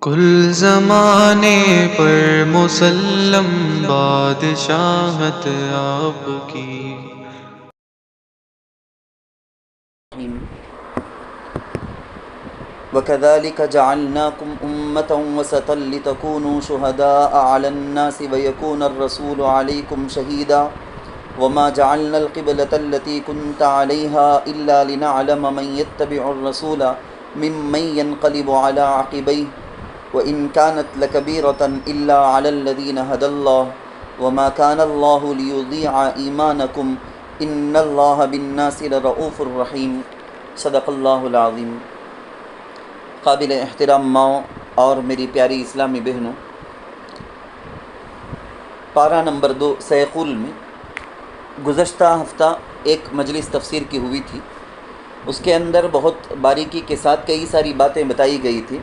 کل زمانے پر مسلم بادشاہت آپ کی۔ وَكَذَلِكَ جَعَلْنَاكُمْ أُمَّةً وَسَطًا لِتَكُونُوا شُهَدَاءَ عَلَى النَّاسِ وَيَكُونَ الرَّسُولُ عَلَيْكُمْ شَهِيدًا وَمَا جَعَلْنَا الْقِبْلَةَ الَّتِي كُنْتَ عَلَيْهَا إِلَّا لِنَعْلَمَ مَن يَتَّبِعُ الرَّسُولَ مِمَّن يَنقَلِبُ عَلَى عَقِبَيْهِ وَإِن كَانَتْ لَكَبِيرَةً إِلَّا عَلَى الَّذِينَ هَدَى اللَّهُ وَمَا كَانَ اللَّهُ لِيُضِيعَ إِيمَانَكُمْ إِنَّ اللَّهَ بِالنَّاسِ لَرَءُوفٌ رَحِيمٌ۔ صدق اللہ العظیم۔ قابل احترام ماؤں اور میری پیاری اسلامی بہنوں، پارہ نمبر 2 سیقول میں گزشتہ ہفتہ ایک مجلس تفسیر کی ہوئی تھی۔ اس کے اندر بہت باریکی کے ساتھ کئی ساری باتیں بتائی گئی تھی،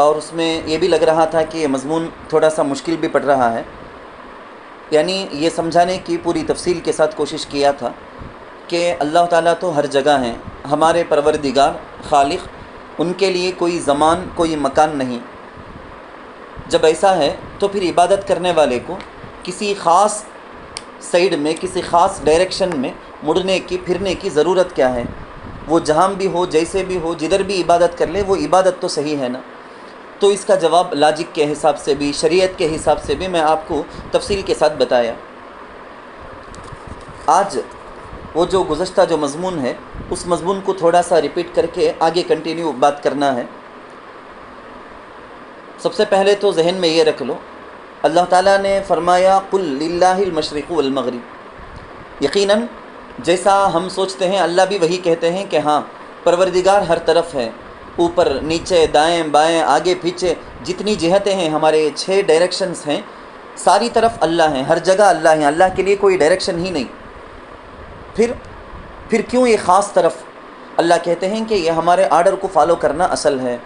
اور اس میں یہ بھی لگ رہا تھا کہ یہ مضمون تھوڑا سا مشکل بھی پڑ رہا ہے، یعنی یہ سمجھانے کی پوری تفصیل کے ساتھ کوشش کیا تھا کہ اللہ تعالیٰ تو ہر جگہ ہیں، ہمارے پروردگار خالق، ان کے لیے کوئی زمان کوئی مکان نہیں۔ جب ایسا ہے تو پھر عبادت کرنے والے کو کسی خاص سائیڈ میں، کسی خاص ڈائریکشن میں مڑنے کی پھرنے کی ضرورت کیا ہے؟ وہ جہاں بھی ہو، جیسے بھی ہو، جدھر بھی عبادت کر لے، وہ عبادت تو صحیح ہے نا؟ تو اس کا جواب لاجک کے حساب سے بھی، شریعت کے حساب سے بھی میں آپ کو تفصیل کے ساتھ بتایا۔ آج وہ جو گزشتہ جو مضمون ہے، اس مضمون کو تھوڑا سا ریپیٹ کر کے آگے کنٹینیو بات کرنا ہے۔ سب سے پہلے تو ذہن میں یہ رکھ لو، اللہ تعالیٰ نے فرمایا قل للہ المشرق والمغرب۔ یقیناً جیسا ہم سوچتے ہیں، اللہ بھی وہی کہتے ہیں کہ ہاں پروردگار ہر طرف ہے، اوپر نیچے دائیں بائیں آگے پیچھے، جتنی جہتیں ہیں، ہمارے 6 ڈائریکشنز ہیں، ساری طرف اللہ ہیں، ہر جگہ اللہ ہیں، اللہ کے لیے کوئی ڈائریکشن ہی نہیں۔ پھر کیوں یہ خاص طرف؟ اللہ کہتے ہیں کہ یہ ہمارے آرڈر کو فالو کرنا اصل ہے۔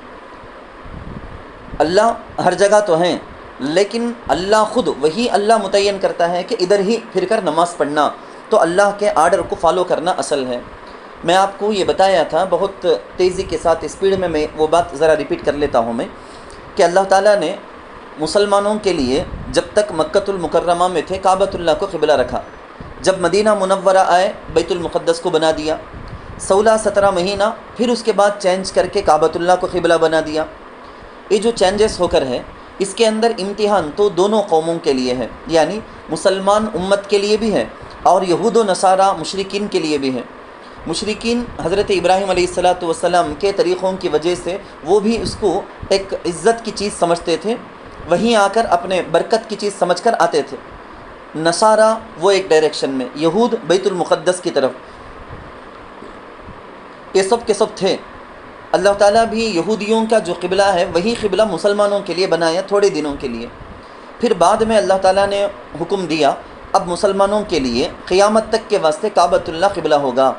اللہ ہر جگہ تو ہیں، لیکن اللہ خود وہی اللہ متعین کرتا ہے کہ ادھر ہی پھر کر نماز پڑھنا، تو اللہ کے آرڈر کو فالو کرنا اصل ہے۔ میں آپ کو یہ بتایا تھا بہت تیزی کے ساتھ، اسپیڈ میں وہ بات ذرا ریپیٹ کر لیتا ہوں میں، کہ اللہ تعالیٰ نے مسلمانوں کے لیے جب تک مکۃ المکرمہ میں تھے کعبۃ اللہ کو قبلہ رکھا، جب مدینہ منورہ آئے بیت المقدس کو بنا دیا، 16-17 مہینہ پھر اس کے بعد چینج کر کے کعبۃ اللہ کو قبلہ بنا دیا۔ یہ جو چینجز ہو کر ہے، اس کے اندر امتحان تو دونوں قوموں کے لیے ہے، یعنی مسلمان امت کے لیے بھی ہے اور یہود و نصارہ مشرکین کے لیے بھی ہے۔ مشرکین حضرت ابراہیم علیہ السلام کے طریقوں کی وجہ سے وہ بھی اس کو ایک عزت کی چیز سمجھتے تھے، وہیں آ کر اپنے برکت کی چیز سمجھ کر آتے تھے۔ نصارہ وہ ایک ڈائریکشن میں، یہود بیت المقدس کی طرف، یہ سب کے سب تھے۔ اللہ تعالیٰ بھی یہودیوں کا جو قبلہ ہے وہی قبلہ مسلمانوں کے لیے بنایا تھوڑے دنوں کے لیے۔ پھر بعد میں اللہ تعالیٰ نے حکم دیا اب مسلمانوں کے لیے قیامت تک کے واسطے کعبۃ اللہ قبلہ ہوگا۔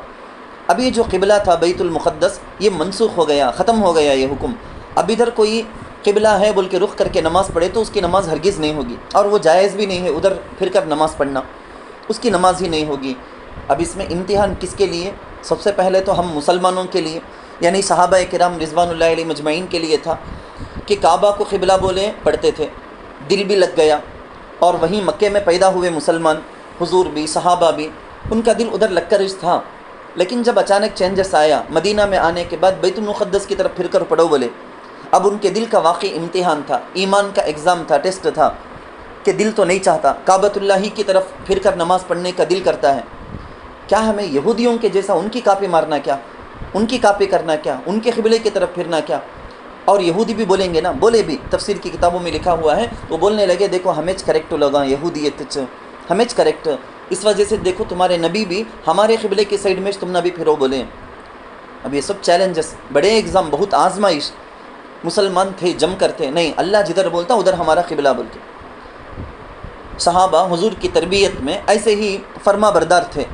اب یہ جو قبلہ تھا بیت المقدس، یہ منسوخ ہو گیا، ختم ہو گیا یہ حکم۔ اب ادھر کوئی قبلہ ہے بول کے رخ کر کے نماز پڑھے تو اس کی نماز ہرگز نہیں ہوگی، اور وہ جائز بھی نہیں ہے ادھر پھر کر نماز پڑھنا، اس کی نماز ہی نہیں ہوگی۔ اب اس میں امتحان کس کے لیے؟ سب سے پہلے تو ہم مسلمانوں کے لیے، یعنی صحابہ کرام رضوان اللہ علیہ مجمعین کے لیے تھا کہ کعبہ کو قبلہ بولے پڑھتے تھے، دل بھی لگ گیا، اور وہیں مکے میں پیدا ہوئے مسلمان، حضور بھی صحابہ بھی، ان کا دل ادھر لگ کر تھا۔ لیکن جب اچانک چینجز آیا، مدینہ میں آنے کے بعد بیت المقدس کی طرف پھر کر پڑھو بولے، اب ان کے دل کا واقعی امتحان تھا، ایمان کا ایگزام تھا، ٹیسٹ تھا، کہ دل تو نہیں چاہتا، کعبۃ اللہ ہی کی طرف پھر کر نماز پڑھنے کا دل کرتا ہے۔ کیا ہمیں یہودیوں کے جیسا ان کی کاپی مارنا کیا؟ ان کی کاپی کرنا کیا؟ ان کے قبلے کی طرف پھرنا کیا؟ اور یہودی بھی بولیں گے نا، بولے بھی، تفسیر کی کتابوں میں لکھا ہوا ہے، وہ بولنے لگے دیکھو ہمیں کریکٹ لگا یہودیت، ہمیں کریکٹ، اس وجہ سے دیکھو تمہارے نبی بھی ہمارے قبلے کی سائیڈ میں تم نہ بھی پھرو بولیں۔ اب یہ سب چیلنجز، بڑے ایگزام، بہت آزمائش، مسلمان تھے جم کرتے، نہیں اللہ جدھر بولتا ادھر ہمارا قبلہ بول کے۔ صحابہ حضور کی تربیت میں ایسے ہی فرما بردار تھے۔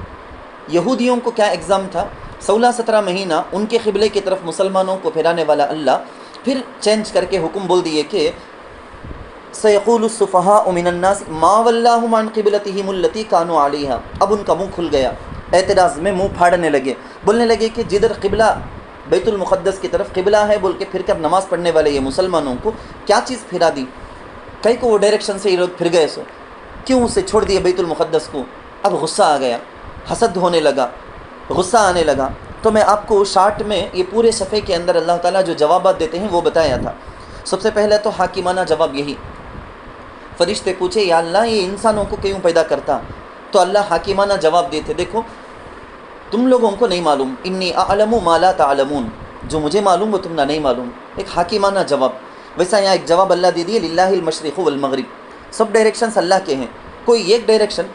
یہودیوں کو کیا ایگزام تھا؟ 16-17 مہینہ ان کے قبلے کی طرف مسلمانوں کو پھرانے والا اللہ پھر چینج کر کے حکم بول دیے کہ سَيَقُولُ السُّفَهَاءُ مِنَ النَّاسِ مَا وَلَّاهُمْ عَنْ قِبْلَتِهِمُ الَّتِي كَانُوا عَلَيْهَا۔ اب ان کا منہ کھل گیا، اعتراض میں منہ پھاڑنے لگے، بولنے لگے کہ جدھر قبلہ بیت المقدس کی طرف قبلہ ہے بول کے پھر کر نماز پڑھنے والے یہ مسلمانوں کو کیا چیز پھرا دی؟ کئی کو وہ ڈائریکشن سے یہ لوگ پھر گئے، سو کیوں اسے چھوڑ دیا بیت المقدس کو؟ اب غصہ آ گیا، حسد ہونے لگا، غصہ آنے لگا۔ تو میں آپ کو شارٹ میں یہ پورے صفحے کے اندر اللہ تعالیٰ جو جوابات دیتے ہیں وہ بتایا تھا۔ سب سے پہلے تو حاکمانہ جواب یہی، فرشتے پوچھے یا اللہ یہ انسانوں کو کیوں پیدا کرتا؟ تو اللہ حاکمانہ جواب دیتے، دیکھو تم لوگوں کو نہیں معلوم، انی اعلم ما لا تعلمون، جو مجھے معلوم وہ تم نہ نہیں معلوم، ایک حاکمانہ جواب۔ ویسا یہاں ایک جواب اللہ دے دیے، للہ المشرق والمغرب، سب ڈائریکشنز اللہ کے ہیں، کوئی ایک ڈائریکشن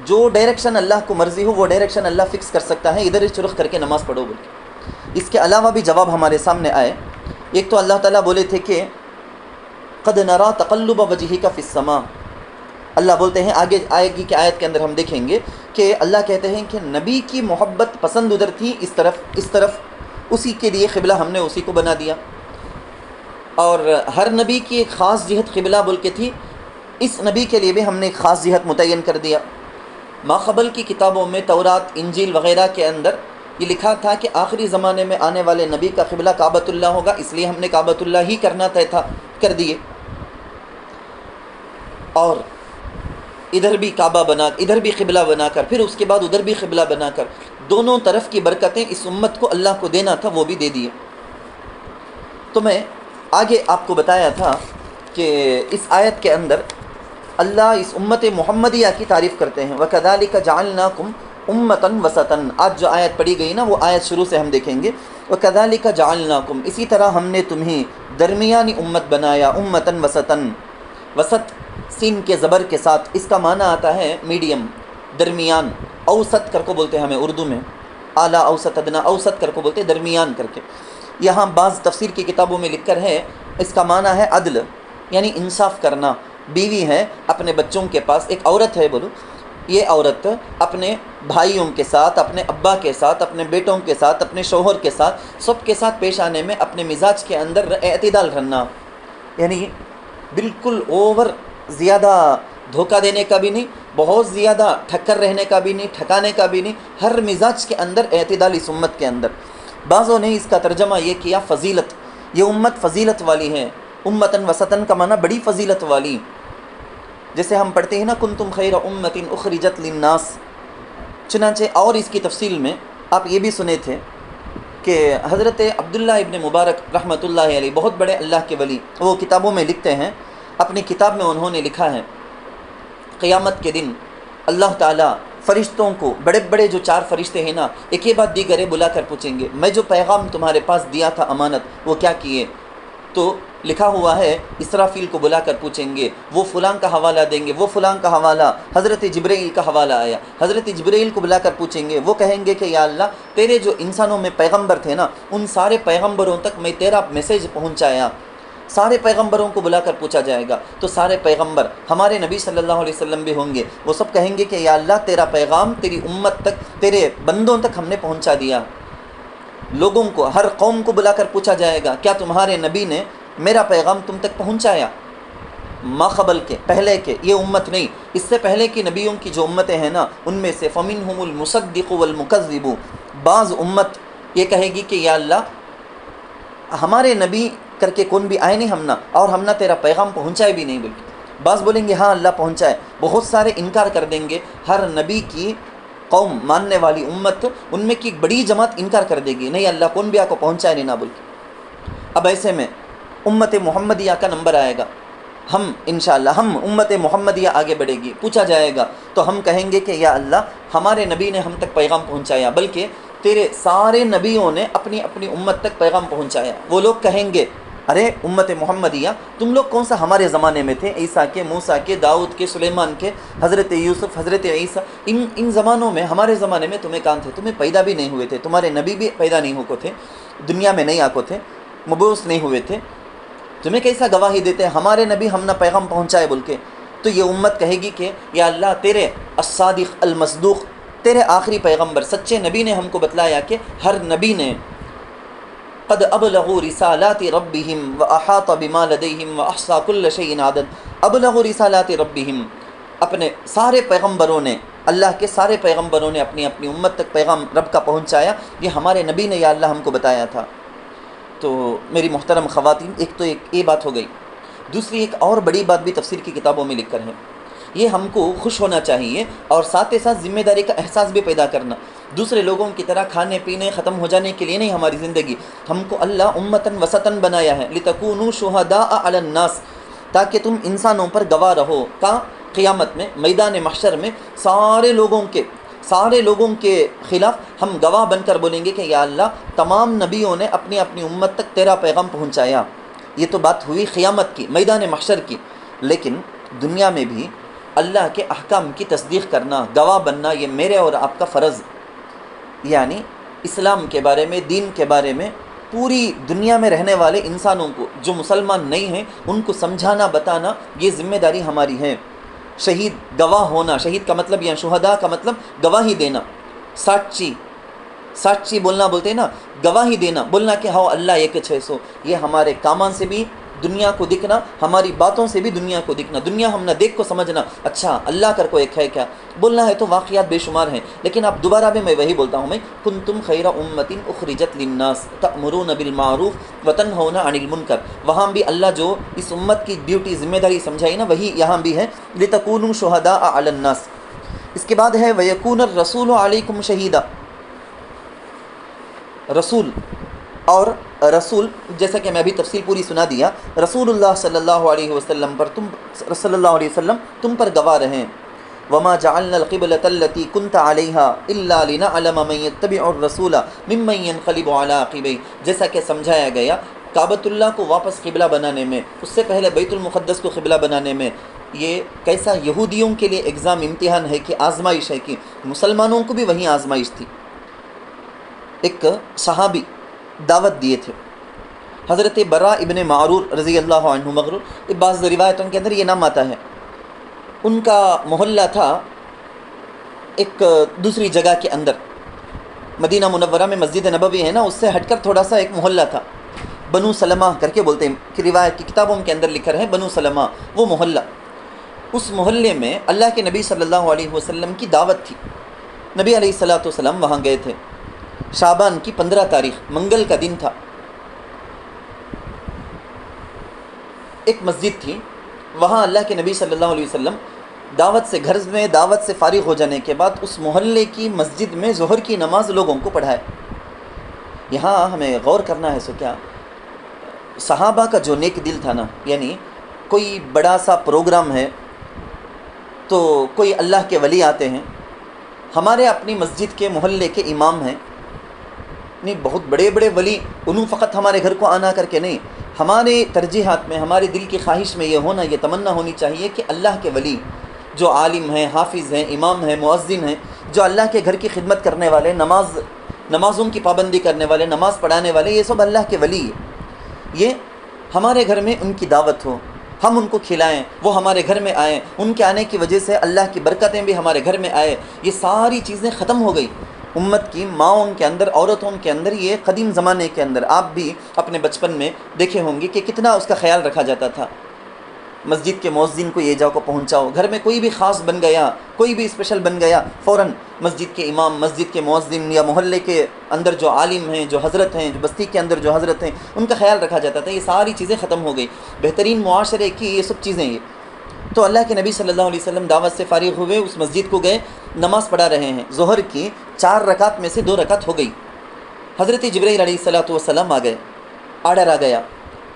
جو ڈائریکشن اللہ کو مرضی ہو وہ ڈائریکشن اللہ فکس کر سکتا ہے، ادھر رخ کر کے نماز پڑھو بول کے۔ اس کے علاوہ بھی جواب ہمارے سامنے آئے۔ ایک تو اللہ تعالیٰ بولے تھے کہ قد نرا تقلب وجہک فی السماء، اللہ بولتے ہیں آگے آئے گی کہ آیت کے اندر ہم دیکھیں گے کہ اللہ کہتے ہیں کہ نبی کی محبت پسند ادھر تھی، اس طرف، اسی کے لیے قبلہ ہم نے اسی کو بنا دیا، اور ہر نبی کی ایک خاص جہت قبلہ بول کے تھی، اس نبی کے لیے بھی ہم نے ایک خاص جہت متعین کر دیا۔ ماقبل کی کتابوں میں تورات، انجیل وغیرہ کے اندر یہ لکھا تھا کہ آخری زمانے میں آنے والے نبی کا قبلہ کعبۃ اللہ ہوگا، اس لیے ہم نے کعبۃ اللہ ہی کرنا طے تھا، کر دیے، اور ادھر بھی کعبہ بنا، ادھر بھی قبلہ بنا کر، پھر اس کے بعد ادھر بھی قبلہ بنا کر، دونوں طرف کی برکتیں اس امت کو اللہ کو دینا تھا، وہ بھی دے دیے۔ تو میں آگے آپ کو بتایا تھا کہ اس آیت کے اندر اللہ اس امت محمدیہ کی تعریف کرتے ہیں، وَكَذَلِكَ جَعَلْنَاكُمْ أُمَّةً وَسَطًا، آج جو آیت پڑھی گئی نا وہ آیت شروع سے ہم دیکھیں گے، وَكَذَلِكَ جَعَلْنَاكُمْ، اسی طرح ہم نے تمہیں درمیانی امت بنایا، أُمَّةً وَسَطًا، وسط سین کے زبر کے ساتھ، اس کا معنی آتا ہے میڈیم، درمیان، اوسط کر کو بولتے ہیں ہمیں اردو میں، اعلیٰ اوسط ادنا، اوسط کر کو بولتے ہیں درمیان کر کے۔ یہاں بعض تفسیر کی کتابوں میں لکھ کر ہے، اس کا معنی ہے عدل، یعنی انصاف کرنا۔ بیوی ہے اپنے بچوں کے پاس، ایک عورت ہے بولو، یہ عورت اپنے بھائیوں کے ساتھ، اپنے ابا کے ساتھ، اپنے بیٹوں کے ساتھ، اپنے شوہر کے ساتھ، سب کے ساتھ پیش آنے میں اپنے مزاج کے اندر اعتدال رہنا، یعنی بالکل اوور زیادہ دھوکہ دینے کا بھی نہیں، بہت زیادہ ٹھکر رہنے کا بھی نہیں، ٹھکانے کا بھی نہیں، ہر مزاج کے اندر اعتدال اس امت کے اندر۔ بعضوں نے اس کا ترجمہ یہ کیا فضیلت، یہ امت فضیلت والی ہے، امتن وسطن کا معنی بڑی فضیلت والی، جیسے ہم پڑھتے ہیں نا کنتم خیر امت اخرجت للناس۔ چنانچہ اور اس کی تفصیل میں آپ یہ بھی سنے تھے کہ حضرت عبداللہ ابن مبارک رحمۃ اللہ علیہ، بہت بڑے اللہ کے ولی، وہ کتابوں میں لکھتے ہیں، اپنی کتاب میں انہوں نے لکھا ہے قیامت کے دن اللہ تعالیٰ فرشتوں کو، بڑے بڑے جو 4 فرشتے ہیں نا، ایک ہی بات دیگرے بلا کر پوچھیں گے، میں جو پیغام تمہارے پاس دیا تھا امانت، وہ کیا کیے؟ تو لکھا ہوا ہے اسرافیل کو بلا کر پوچھیں گے، وہ فلاں کا حوالہ دیں گے، وہ فلاں کا حوالہ، حضرت جبرائیل کا حوالہ آیا، حضرت جبرائیل کو بلا کر پوچھیں گے، وہ کہیں گے کہ یا اللہ تیرے جو انسانوں میں پیغمبر تھے نا، ان سارے پیغمبروں تک میں تیرا میسیج پہنچایا۔ سارے پیغمبروں کو بلا کر پوچھا جائے گا، تو سارے پیغمبر ہمارے نبی صلی اللہ علیہ وسلم بھی ہوں گے، وہ سب کہیں گے کہ یا اللہ تیرا پیغام تیری امت تک، تیرے بندوں تک ہم نے پہنچا دیا۔ لوگوں کو، ہر قوم کو بلا کر پوچھا جائے گا کیا تمہارے نبی نے میرا پیغام تم تک پہنچایا؟ ماقبل کے، پہلے کے، یہ امت نہیں، اس سے پہلے کی نبیوں کی جو امتیں ہیں نا، ان میں سے فَمِنْهُمُ الْمُصَدِّقُ وَالْمُكَذِّبُ، بعض امت یہ کہے گی کہ یا اللہ ہمارے نبی کر کے کون بھی آئے نہیں ہم نہ، اور ہم نہ تیرا پیغام پہنچائے بھی نہیں، بلکہ بعض بولیں گے ہاں اللہ پہنچائے، بہت سارے انکار کر دیں گے، ہر نبی کی قوم ماننے والی امت، ان میں کی ایک بڑی جماعت انکار کر دے گی، نہیں اللہ کون بھی آپ کو پہنچائے نہیں نہ بول کے۔ اب ایسے میں امت محمدیہ کا نمبر آئے گا، ہم انشاءاللہ ہم امت محمدیہ آگے بڑھے گی، پوچھا جائے گا تو ہم کہیں گے کہ یا اللہ ہمارے نبی نے ہم تک پیغام پہنچایا، بلکہ تیرے سارے نبیوں نے اپنی اپنی امت تک پیغام پہنچایا۔ وہ لوگ کہیں گے ارے امت محمدیہ تم لوگ کون سا ہمارے زمانے میں تھے، عیسیٰ کے، موسیٰ کے، داؤد کے، سلیمان کے، حضرت یوسف، حضرت عیسیٰ، ان زمانوں میں، ہمارے زمانے میں تمہیں کہاں تھے، تمہیں پیدا بھی نہیں ہوئے تھے، تمہارے نبی بھی پیدا نہیں ہو کو تھے، دنیا میں نہیں آکو تھے، مبعوث نہیں ہوئے تھے، تمہیں کیسا گواہی دیتے ہیں ہمارے نبی ہم نہ پیغام پہنچائے بول کے؟ تو یہ امت کہے گی کہ یا اللہ تیرے الصادق المصدوق، تیرے آخری پیغمبر سچے نبی نے ہم کو بتلایا کہ ہر نبی نے قد ابلغوا رسالات ربهم واحاط بما لديهم واحصى كل شيء عدد۔ ابلغوا رسالات ربهم، اپنے سارے پیغمبروں نے، اللہ کے سارے پیغمبروں نے اپنی اپنی امت تک پیغام رب کا پہنچایا، یہ ہمارے نبی نے یا اللہ ہم کو بتایا تھا۔ تو میری محترم خواتین، ایک تو یہ بات ہو گئی. دوسری ایک اور بڑی بات بھی تفسیر کی کتابوں میں لکھ کر ہے، یہ ہم کو خوش ہونا چاہیے اور ساتھ ساتھ ذمہ داری کا احساس بھی پیدا کرنا. دوسرے لوگوں کی طرح کھانے پینے ختم ہو جانے کے لیے نہیں ہماری زندگی. ہم کو اللہ امتن وسطن بنایا ہے، لتکونوا شہداء علی الناس، تاکہ تم انسانوں پر گواہ رہو. کہاں؟ قیامت میں، میدان محشر میں سارے لوگوں کے خلاف ہم گواہ بن کر بولیں گے کہ یا اللہ تمام نبیوں نے اپنی اپنی امت تک تیرا پیغام پہنچایا. یہ تو بات ہوئی قیامت کی، میدان محشر کی. لیکن دنیا میں بھی اللہ کے احکام کی تصدیق کرنا، گواہ بننا، یہ میرے اور آپ کا فرض. یعنی اسلام کے بارے میں، دین کے بارے میں پوری دنیا میں رہنے والے انسانوں کو جو مسلمان نہیں ہیں ان کو سمجھانا، بتانا، یہ ذمہ داری ہماری ہے. شہید گواہ ہونا، شہید کا مطلب یا شہداء کا مطلب گواہی دینا. ساچی بولنا بولتے ہیں نا، گواہی دینا، بولنا کہ ہاں اللہ ایک 600. یہ ہمارے کاموں سے بھی دنیا کو دکھنا، ہماری باتوں سے بھی دنیا کو دکھنا. دنیا ہم نہ دیکھ کو سمجھنا، اچھا اللہ کر کو ایک ہے کیا. بولنا ہے تو واقعات بے شمار ہیں، لیکن اب دوبارہ بھی میں وہی بولتا ہوں، میں کنتم خیر امت اخرجت للناس تأمرون بالمعروف وتنہون عن المنکر. وہاں بھی اللہ جو اس امت کی ڈیوٹی، ذمہ داری سمجھائی نا، وہی یہاں بھی ہے، لتکونوا شہداء علی الناس. اس کے بعد ہے ویکون الرسول علیکم شہیدا. رسول جیسا کہ میں ابھی تفصیل پوری سنا دیا، رسول اللہ صلی اللہ علیہ وسلم تم پر گواہ رہیں. وما جعلنا القبلة التي كنت عليها الا لنعلم من يتبع الرسول ممن ينقلب على عقبيه. جیسا کہ سمجھایا گیا کعبۃ اللہ کو واپس قبلہ بنانے میں، اس سے پہلے بیت المقدس کو قبلہ بنانے میں، یہ کیسا یہودیوں کے لیے ایگزام، امتحان ہے کہ آزمائش ہے، کہ مسلمانوں کو بھی وہیں آزمائش تھی. ایک صحابی دعوت دیے تھے، حضرت برا ابن معرور رضی اللہ عنہ مغرور. بعض روایتوں کے اندر یہ نام آتا ہے. ان کا محلہ تھا ایک دوسری جگہ کے اندر، مدینہ منورہ میں مسجد نبوی ہے نا، اس سے ہٹ کر تھوڑا سا ایک محلہ تھا، بنو سلمہ کر کے بولتے ہیں کہ روایت کی کتابوں کے اندر لکھا ہے بنو سلمہ وہ محلہ. اس محلے میں اللہ کے نبی صلی اللہ علیہ وسلم کی دعوت تھی. نبی علیہ الصلوۃ والسلام وہاں گئے تھے. شعبان کی 15 تاریخ منگل کا دن تھا. ایک مسجد تھی، وہاں اللہ کے نبی صلی اللہ علیہ وسلم گھر میں دعوت سے فارغ ہو جانے کے بعد اس محلے کی مسجد میں ظہر کی نماز لوگوں کو پڑھائے. یہاں ہمیں غور کرنا ہے سو کیا صحابہ کا جو نیک دل تھا نا، یعنی کوئی بڑا سا پروگرام ہے تو کوئی اللہ کے ولی آتے ہیں، ہمارے اپنی مسجد کے محلے کے امام ہیں، نہیں بہت بڑے بڑے ولی، انہوں فقط ہمارے گھر کو آنا کر کے نہیں، ہمارے ترجیحات میں، ہمارے دل کی خواہش میں یہ ہونا، یہ تمنا ہونی چاہیے کہ اللہ کے ولی جو عالم ہیں، حافظ ہیں، امام ہیں، مؤذن ہیں، جو اللہ کے گھر کی خدمت کرنے والے، نمازوں کی پابندی کرنے والے، نماز پڑھانے والے، یہ سب اللہ کے ولی ہیں. یہ ہمارے گھر میں ان کی دعوت ہو، ہم ان کو کھلائیں، وہ ہمارے گھر میں آئیں، ان کے آنے کی وجہ سے اللہ کی برکتیں بھی ہمارے گھر میں آئے. یہ ساری چیزیں ختم ہو گئی امت کی ماؤں کے اندر، عورتوں کے اندر. یہ قدیم زمانے کے اندر آپ بھی اپنے بچپن میں دیکھے ہوں گے کہ کتنا اس کا خیال رکھا جاتا تھا. مسجد کے مؤذن کو یہ جاؤ کو پہنچاؤ، گھر میں کوئی بھی خاص بن گیا، کوئی بھی اسپیشل بن گیا، فوراً مسجد کے امام، مسجد کے مؤذن یا محلے کے اندر جو عالم ہیں، جو حضرت ہیں، جو بستی کے اندر جو حضرت ہیں، ان کا خیال رکھا جاتا تھا. یہ ساری چیزیں ختم ہو گئی. بہترین معاشرے کی یہ سب چیزیں. یہ تو اللہ کے نبی صلی اللہ علیہ وسلم دعوت سے فارغ ہوئے، اس مسجد کو گئے، نماز پڑھا رہے ہیں. ظہر کی 4 رکعت میں سے 2 رکعت ہو گئی. حضرت جبرائیل علیہ السلام آ گئے. آرڈر آ گیا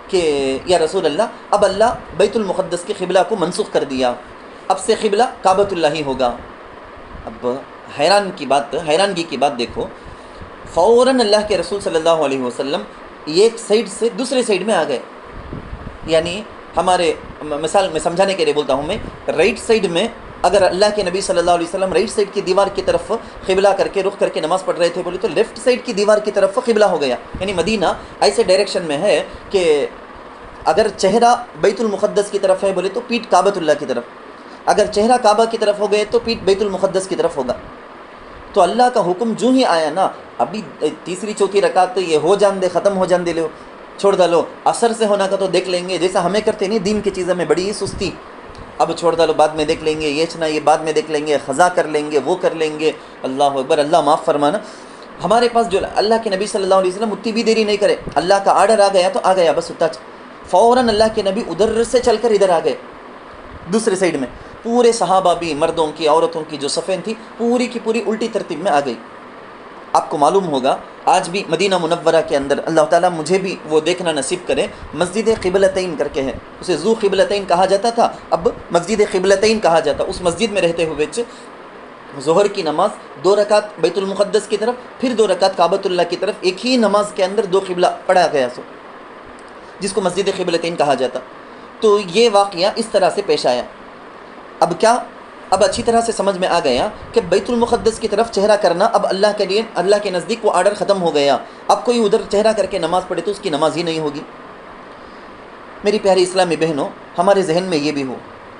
کہ یا رسول اللہ، اب اللہ بیت المقدس کے قبلہ کو منسوخ کر دیا، اب سے قبلہ کعبۃ اللہ ہی ہوگا. اب حیرانگی کی بات دیکھو، فوراً اللہ کے رسول صلی اللہ علیہ وسلم ایک سائیڈ سے دوسرے سائیڈ میں آ گئے. یعنی ہمارے مثال میں سمجھانے کے لیے بولتا ہوں میں، رائٹ سائیڈ میں اگر اللہ کے نبی صلی اللہ علیہ وسلم رائٹ سائیڈ کی دیوار کی طرف قبلہ کر کے رخ کر کے نماز پڑھ رہے تھے بولے تو لیفٹ سائیڈ کی دیوار کی طرف قبلہ ہو گیا. یعنی مدینہ ایسے ڈائریکشن میں ہے کہ اگر چہرہ بیت المقدس کی طرف ہے بولے تو پیٹھ کعبۃ اللہ کی طرف، اگر چہرہ کعبہ کی طرف ہو گئے تو پیٹھ بیت المقدس کی طرف ہوگا. تو اللہ کا حکم جو ہی آیا نا، ابھی تیسری چوتھی رکعت یہ ہو جان دے، ختم ہو جان دے، لو چھوڑ ڈالو، اثر سے ہونا کا تو دیکھ لیں گے، جیسا ہمیں کرتے نہیں دین کی چیزوں میں بڑی سستی، اب چھوڑ ڈالو بعد میں دیکھ لیں گے، یہ چنا یہ بعد میں دیکھ لیں گے، خضا کر لیں گے، وہ کر لیں گے. اللہ اکبر، اللہ معاف فرمانا. ہمارے پاس جو اللہ کے نبی صلی اللہ علیہ وسلم اتنی بھی دیری نہیں کرے، اللہ کا آرڈر آ گیا تو آ گیا، بس اتنا فوراً اللہ کے نبی ادھر سے چل کر ادھر آ گئے دوسرے سائیڈ میں، پورے صحابہ بھی، مردوں کی عورتوں کی جو صفیں تھیں پوری کی پوری الٹی ترتیب میں آ گئی۔ آپ کو معلوم ہوگا آج بھی مدینہ منورہ کے اندر، اللہ تعالیٰ مجھے بھی وہ دیکھنا نصیب کرے، مسجد قبلتین کر کے ہے، اسے ذو قبلتین کہا جاتا تھا، اب مسجد قبلتین کہا جاتا۔ اس مسجد میں رہتے ہوئے ظہر کی نماز 2 رکعت بیت المقدس کی طرف، پھر 2 رکعت کعبۃ اللہ کی طرف، ایک ہی نماز کے اندر 2 قبلہ پڑھا گیا، سو جس کو مسجد قبلتین کہا جاتا۔ تو یہ واقعہ اس طرح سے پیش آیا۔ اب کیا، اب اچھی طرح سے سمجھ میں آ گیا کہ بیت المقدس کی طرف چہرہ کرنا اب اللہ کے لیے، اللہ کے نزدیک وہ آرڈر ختم ہو گیا، اب کوئی ادھر چہرہ کر کے نماز پڑھے تو اس کی نماز ہی نہیں ہوگی۔ میری پیاری اسلامی بہنوں، ہمارے ذہن میں یہ بھی ہو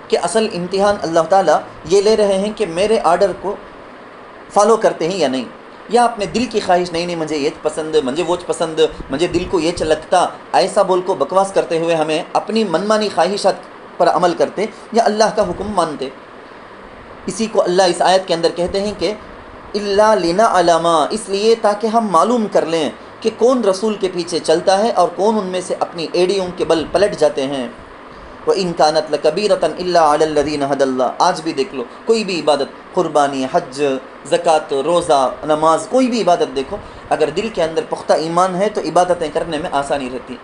کہ اصل امتحان اللہ تعالیٰ یہ لے رہے ہیں کہ میرے آرڈر کو فالو کرتے ہیں یا نہیں، یا اپنے دل کی خواہش، نہیں مجھے یہ پسند، مجھے وہ پسند، مجھے دل کو یہ چلکتا، ایسا بول کو بکواس کرتے ہوئے ہمیں اپنی منمانی خواہشات پر عمل کرتے، یا اللہ کا حکم مانتے۔ اسی کو اللہ اس آیت کے اندر کہتے ہیں کہ اللہ لینا علامہ، اس لیے تاکہ ہم معلوم کر لیں کہ کون رسول کے پیچھے چلتا ہے اور کون ان میں سے اپنی ایڑیوں کے بل پلٹ جاتے ہیں۔ وَإِن كَانَتْ لَكَبِيرَةً إِلَّا عَلَى الَّذِينَ هَدَى اللَّهُ، آج بھی دیکھ لو کوئی بھی عبادت، قربانی، حج، زکوٰۃ، روزہ، نماز، کوئی بھی عبادت دیکھو، اگر دل کے اندر پختہ ایمان ہے تو عبادتیں کرنے میں آسانی رہتی۔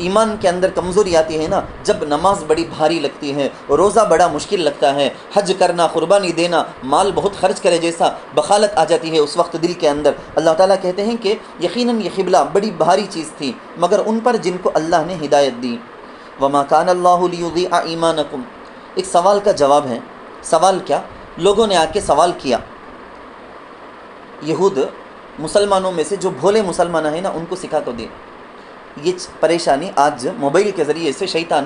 ایمان کے اندر کمزوری آتی ہے نا، جب نماز بڑی بھاری لگتی ہے، روزہ بڑا مشکل لگتا ہے، حج کرنا، قربانی دینا، مال بہت خرچ کرے جیسا بخالت آ جاتی ہے اس وقت دل کے اندر۔ اللہ تعالیٰ کہتے ہیں کہ یقیناً یہ قبلہ بڑی بھاری چیز تھی مگر ان پر جن کو اللہ نے ہدایت دی۔ وَمَا كَانَ اللَّهُ لِيُضِيعَ إِيمَانَكُمْ، ایک سوال کا جواب ہے۔ سوال کیا؟ لوگوں نے آ کے سوال کیا، یہود مسلمانوں میں سے جو بھولے مسلمان ہیں نا ان کو سکھا کر دیے۔ یہ پریشانی آج موبائل کے ذریعے سے شیطان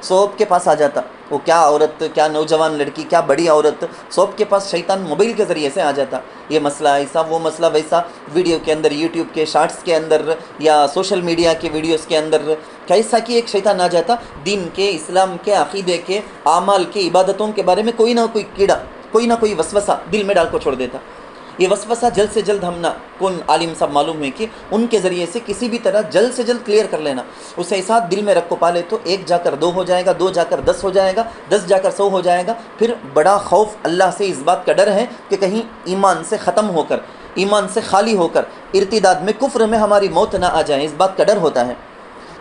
سب کے پاس آ جاتا، وہ کیا عورت، کیا نوجوان لڑکی، کیا بڑی عورت، سب کے پاس شیطان موبائل کے ذریعے سے آ جاتا، یہ مسئلہ ایسا، وہ مسئلہ ویسا، ویڈیو کے اندر، یوٹیوب کے شارٹس کے اندر یا سوشل میڈیا کے ویڈیوز کے اندر کیسا کہ ایک شیطان آ جاتا، دین کے، اسلام کے، عقیدے کے، اعمال کے، عبادتوں کے بارے میں کوئی نہ کوئی کیڑا، کوئی نہ کوئی وسوسہ دل میں ڈال کو چھوڑ دیتا۔ یہ وسوسہ جلد سے جلد ہم نہ کون عالم صاحب معلوم ہے کہ ان کے ذریعے سے کسی بھی طرح جلد سے جلد کلیئر کر لینا، اسے ساتھ دل میں رکھ کو پالے تو 1 جا کر 2 ہو جائے گا، 2 جا کر 10 ہو جائے گا، 10 جا کر 100 ہو جائے گا۔ پھر بڑا خوف اللہ سے اس بات کا ڈر ہے کہ کہیں ایمان سے ختم ہو کر، ایمان سے خالی ہو کر ارتداد میں، کفر میں ہماری موت نہ آ جائے، اس بات کا ڈر ہوتا ہے۔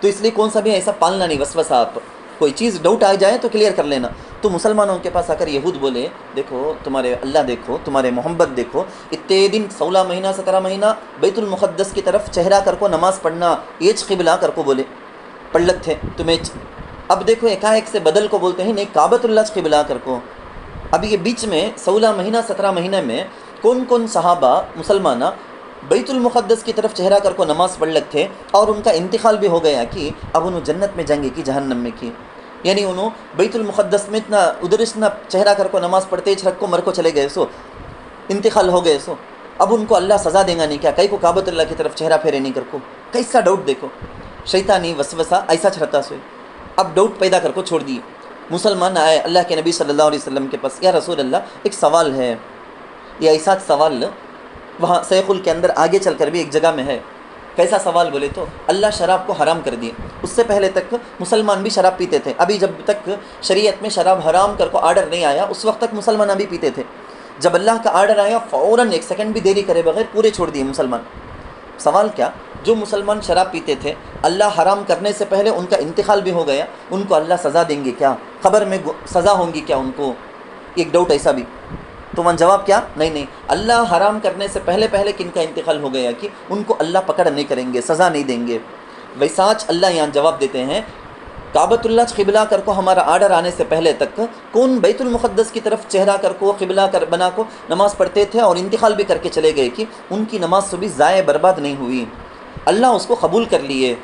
تو اس لیے کون سا بھی ایسا پالنا نہیں وسوسہ، آپ کوئی چیز ڈاؤٹ آ جائے تو کلیئر کر لینا۔ تو مسلمانوں کے پاس آ کر یہود بولے، دیکھو تمہارے اللہ دیکھو، تمہارے محمد دیکھو، اتنے دن 16 مہینہ 17 مہینہ بیت المقدس کی طرف چہرہ کر کو نماز پڑھنا، ایچ قبلہ کر کو بولے پڑھت تھے تمہیں، اب دیکھو ایک سے بدل کو بولتے ہیں نہیں، کعبۃ اللہ قبلہ کر کو۔ اب یہ بیچ میں 16 مہینہ 17 مہینے میں کون کون صحابہ مسلمانہ بیت المقدس کی طرف چہرہ کر کو نماز پڑھ لگ تھے اور ان کا انتقال بھی ہو گیا کہ اب انہوں جنت میں جائیں گے کہ جہنم میں کی، یعنی انہوں بیت المقدس میں اتنا ادھر اتنا چہرہ کر کو نماز پڑھتے چھڑک کو مر کو چلے گئے، سو انتقال ہو گئے، سو اب ان کو اللہ سزا دیں گا نہیں کیا، کئی کو کعبۃ اللہ کی طرف چہرہ پھیرے نہیں کر کو، کیسا ڈاؤٹ دیکھو، شیطانی وسوسہ ایسا چھڑتا سوئے، اب ڈاؤٹ پیدا کر کو چھوڑ دیے۔ مسلمان آئے اللہ کے نبی صلی اللہ علیہ وسلم کے پاس، یا رسول اللہ ایک سوال ہے، یہ ایسا سوال وہاں سیخل کے اندر آگے چل کر بھی ایک جگہ میں ہے۔ کیسا سوال بولے تو اللہ شراب کو حرام کر دیے، اس سے پہلے تک مسلمان بھی شراب پیتے تھے، ابھی جب تک شریعت میں شراب حرام کر کو آرڈر نہیں آیا اس وقت تک مسلمان بھی پیتے تھے، جب اللہ کا آرڈر آیا فوراً 1 سیکنڈ بھی دیری کرے بغیر پورے چھوڑ دیے مسلمان۔ سوال کیا، جو مسلمان شراب پیتے تھے اللہ حرام کرنے سے پہلے ان کا انتقال بھی ہو گیا، ان کو اللہ سزا دیں گے کیا، قبر میں سزا ہوں گی کیا ان کو، ایک ڈاؤٹ ایسا بھی۔ تو من جواب کیا، نہیں اللہ حرام کرنے سے پہلے کن کا انتقال ہو گیا کہ ان کو اللہ پکڑ نہیں کریں گے، سزا نہیں دیں گے۔ ویسا اللہ یہاں جواب دیتے ہیں، کعبۃ اللہ قبلہ کر کو ہمارا آرڈر آنے سے پہلے تک کون بیت المقدس کی طرف چہرہ کر کو قبلہ کر بنا کو نماز پڑھتے تھے اور انتقال بھی کر کے چلے گئے کہ ان کی نماز سے بھی ضائع برباد نہیں ہوئی، اللہ اس کو قبول کر لیے۔